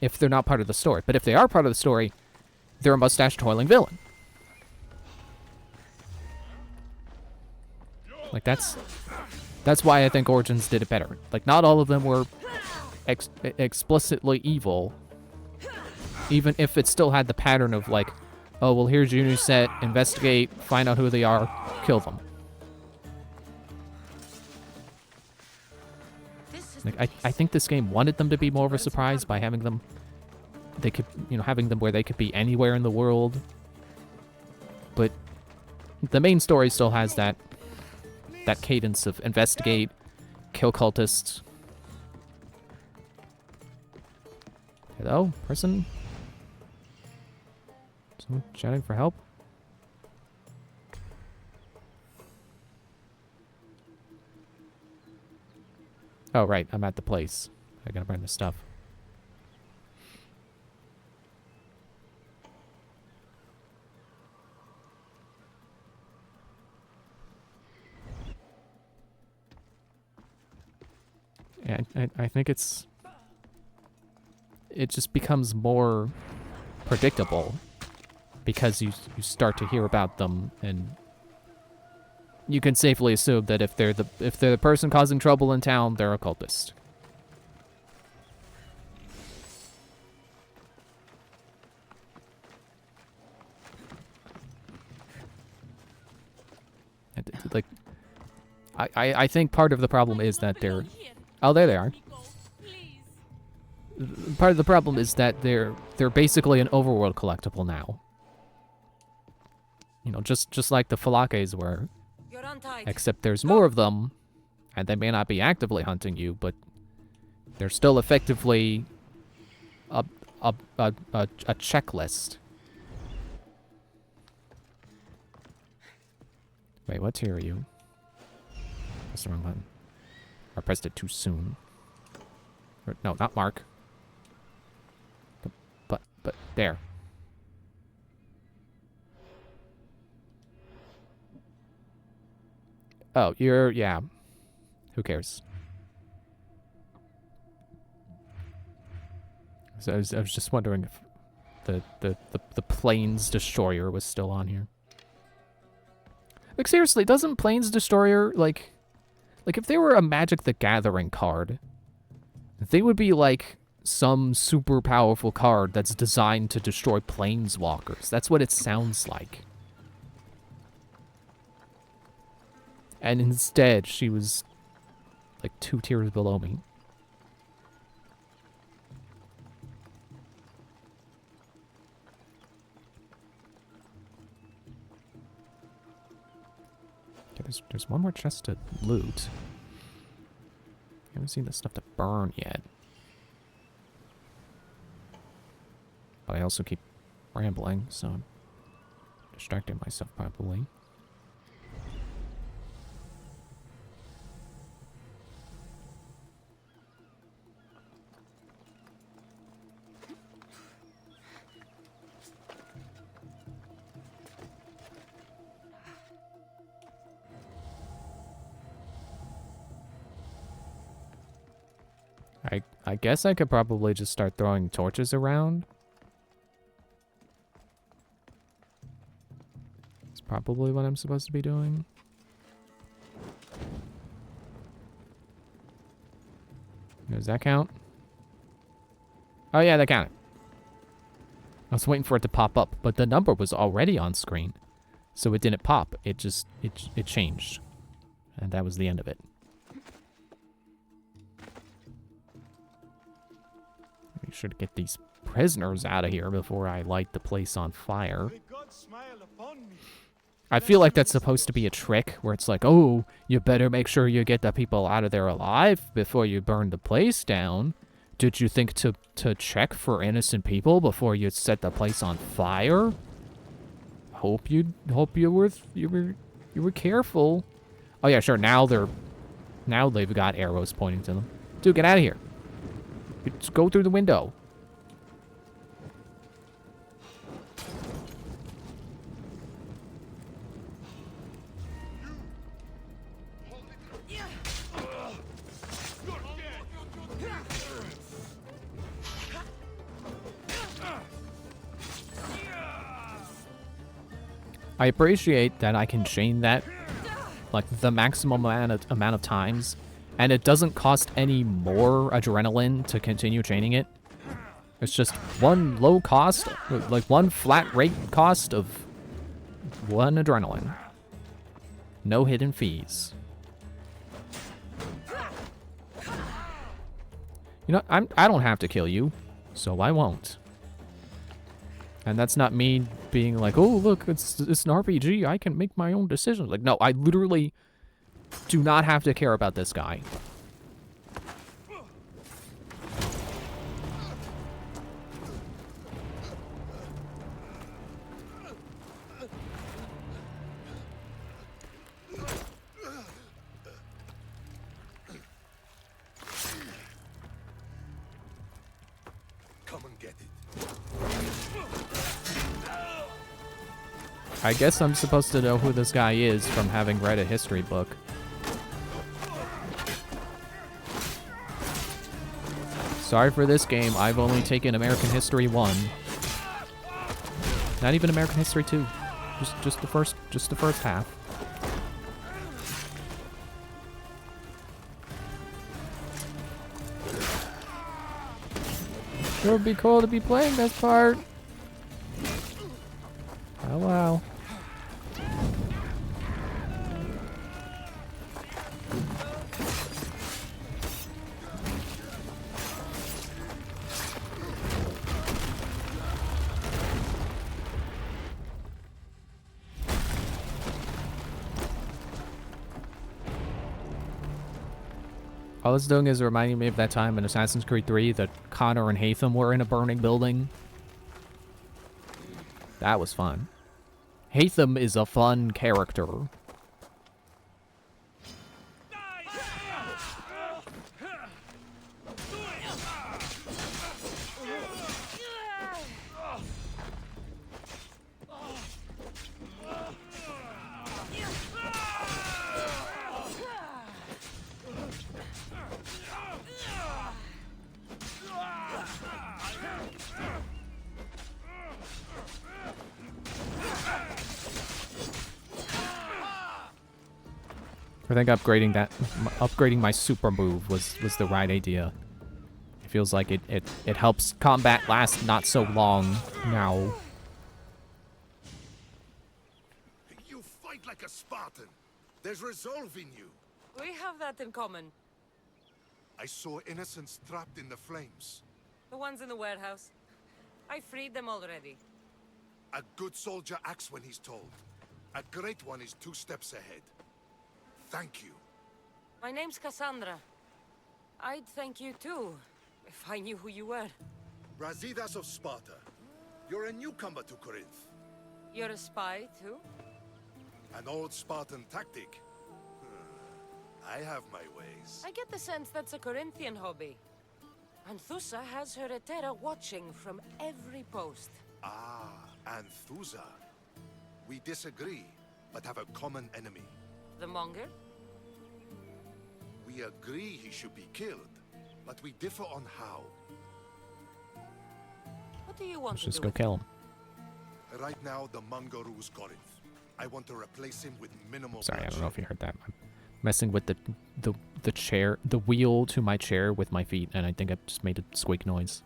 if they're not part of the story. But if they are part of the story, they're a mustache-twirling villain. Like, that's why I think Origins did it better. Like, not all of them were explicitly evil, even if it still had the pattern of, like, oh, well, here's your new set, investigate, find out who they are, kill them. Like, I think this game wanted them to be more of a surprise by having them, having them where they could be anywhere in the world. But the main story still has that cadence of investigate, kill cultists. Hello, person? Someone shouting for help? Oh, right, I'm at the place. I gotta burn this stuff. Yeah, I think it just becomes more predictable because you start to hear about them, and you can safely assume that if they're the person causing trouble in town, they're a cultist. And, like, I think part of the problem is that they're... Oh, there they are. part of the problem is that they're basically an overworld collectible now. You know, just like the Falakes were. You're untied. Except there's more of them, and they may not be actively hunting you, but they're still effectively a checklist. Wait, what tier are you? Pressed the wrong button. I pressed it too soon. Or, no, not Mark. But there. Oh, yeah. Who cares? So I was just wondering if the Plains Destroyer was still on here. Like, seriously, doesn't Plains Destroyer, like if they were a Magic the Gathering card, they would be like some super powerful card that's designed to destroy planeswalkers. That's what it sounds like. And instead, she was like 2 tiers below me. Okay, there's one more chest to loot. I haven't seen the stuff to burn yet. But I also keep rambling, so I'm distracting myself probably. I guess I could probably just start throwing torches around. It's probably what I'm supposed to be doing. Does that count? Oh yeah, that counted. I was waiting for it to pop up, but the number was already on screen. So it didn't pop. It just, it changed. And that was the end of it. Make sure to get these prisoners out of here before I light the place on fire. I feel like that's supposed to be a trick where it's like, oh, you better make sure you get the people out of there alive before you burn the place down. Did you think to check for innocent people before you set the place on fire? Hope you were careful. Oh yeah, sure. Now they've got arrows pointing to them. Dude, get out of here. Just go through the window. I appreciate that I can chain that like the maximum amount of times, and it doesn't cost any more adrenaline to continue chaining it. It's just one low cost, like one flat rate cost of 1 adrenaline. No hidden fees. You know, I don't have to kill you, so I won't. And that's not me being like, oh, look, it's an RPG. I can make my own decisions. Like, no, I literally do not have to care about this guy. Come and get it. I guess I'm supposed to know who this guy is from having read a history book. Sorry for this game, I've only taken American History 1. Not even American History 2. Just the first half. It would be cool to be playing this part. Oh wow. All it's doing is reminding me of that time in Assassin's Creed 3 that Connor and Haytham were in a burning building. That was fun. Haytham is a fun character. I think upgrading my super move was the right idea. It feels like it helps combat last not so long now. You fight like a Spartan. There's resolve in you. We have that in common. I saw innocents trapped in the flames. The ones in the warehouse. I freed them already. A good soldier acts when he's told. A great one is 2 steps ahead. Thank you. My name's Cassandra. I'd thank you too, if I knew who you were. Brasidas of Sparta. You're a newcomer to Corinth. You're a spy too? An old Spartan tactic. I have my ways. I get the sense that's a Corinthian hobby. Anthusa has her Etera watching from every post. Ah, Anthusa. We disagree, but have a common enemy. The Monger? We agree he should be killed, but we differ on how. What do you want Let's to just do go kill him. Right now, the Monger rules Corinth. I want to replace him with minimal Sorry, I don't bloodshed. know if you heard that. I'm messing with the chair, the wheel to my chair with my feet, and I think I just made a squeak noise.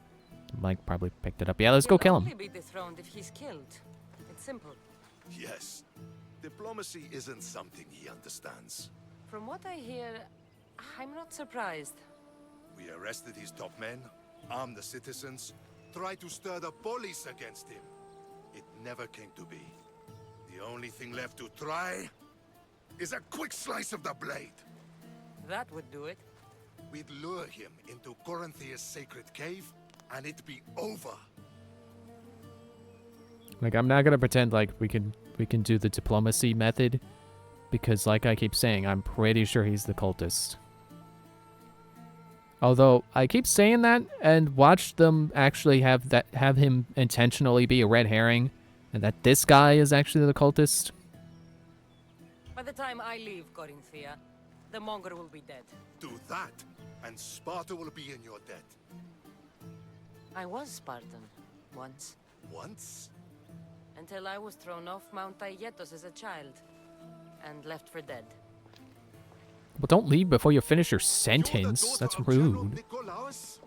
Mike probably picked it up. Yeah, let's go kill him. He'll only be dethroned if he's killed. It's simple. Yes. Diplomacy isn't something he understands. From what I hear, I'm not surprised. We arrested his top men, armed the citizens, tried to stir the police against him. It never came to be. The only thing left to try is a quick slice of the blade. That would do it. We'd lure him into Corinthia's sacred cave, and it'd be over. Like, I'm not gonna pretend like we can do the diplomacy method, because like I keep saying, I'm pretty sure he's the cultist. Although I keep saying that and watch them actually have him intentionally be a red herring, and that this guy is actually the cultist. By the time I leave Corinthia, the Monger will be dead. Do that, and Sparta will be in your debt. I was Spartan, once. Once? Until I was thrown off Mount Aietos as a child, and left for dead. Well, don't leave before you finish your sentence. That's rude. Nikolaos?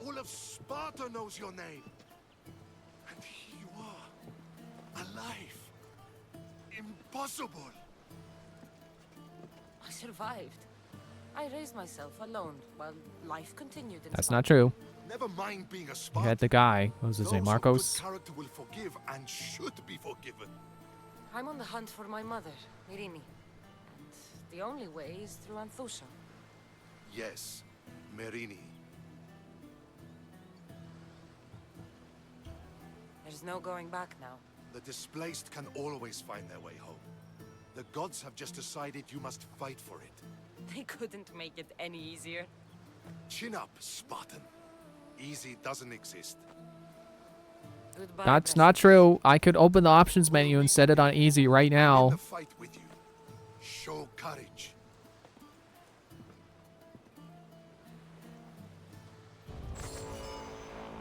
All of Sparta knows your name. And here you are, alive. Impossible. I survived. I raised myself alone while life continued in That's Sparta. not true. Never mind being a You Spartan. had the guy. What was his name? Marcos? Those of good character will forgive and should be forgiven. I'm on the hunt for my mother, Myrrine. And the only way is through Anthusa. Yes, Myrrine. There's no going back now. The displaced can always find their way home. The gods have just decided you must fight for it. They couldn't make it any easier. Chin up, Spartan. Easy doesn't exist. Goodbye, That's not true. I could open the options menu and set it on easy right now. The fight with you. Show courage.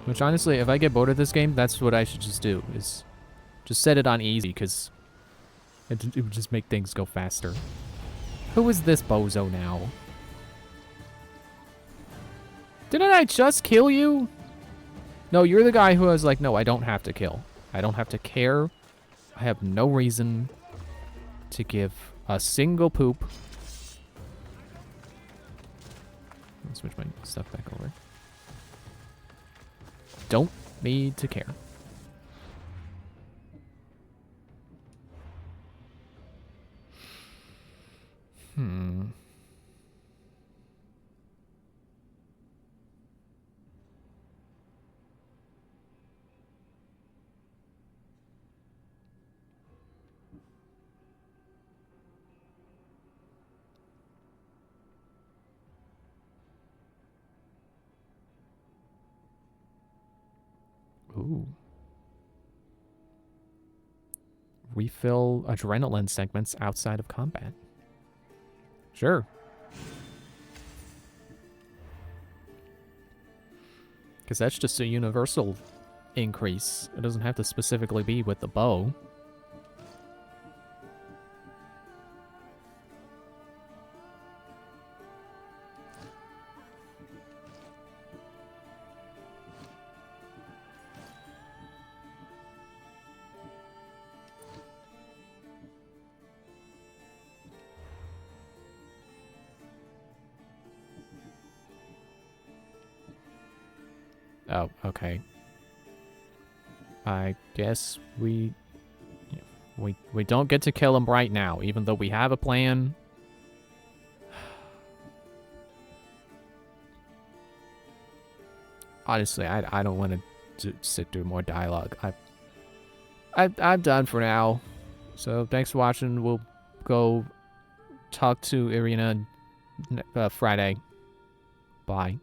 Which honestly, if I get bored of this game, that's what I should just do, is just set it on easy, because it would just make things go faster. Who is this bozo now? Didn't I just kill you? No, you're the guy who was like, no, I don't have to kill. I don't have to care. I have no reason to give a single poop. I'll switch my stuff back over. Don't need to care. Ooh. Refill adrenaline segments outside of combat. Sure. Because that's just a universal increase. It doesn't have to specifically be with the bow. Oh, okay. I guess we don't get to kill him right now, even though we have a plan. Honestly, I don't want to sit through more dialogue. I'm done for now. So thanks for watching. We'll go talk to Irina Friday. Bye.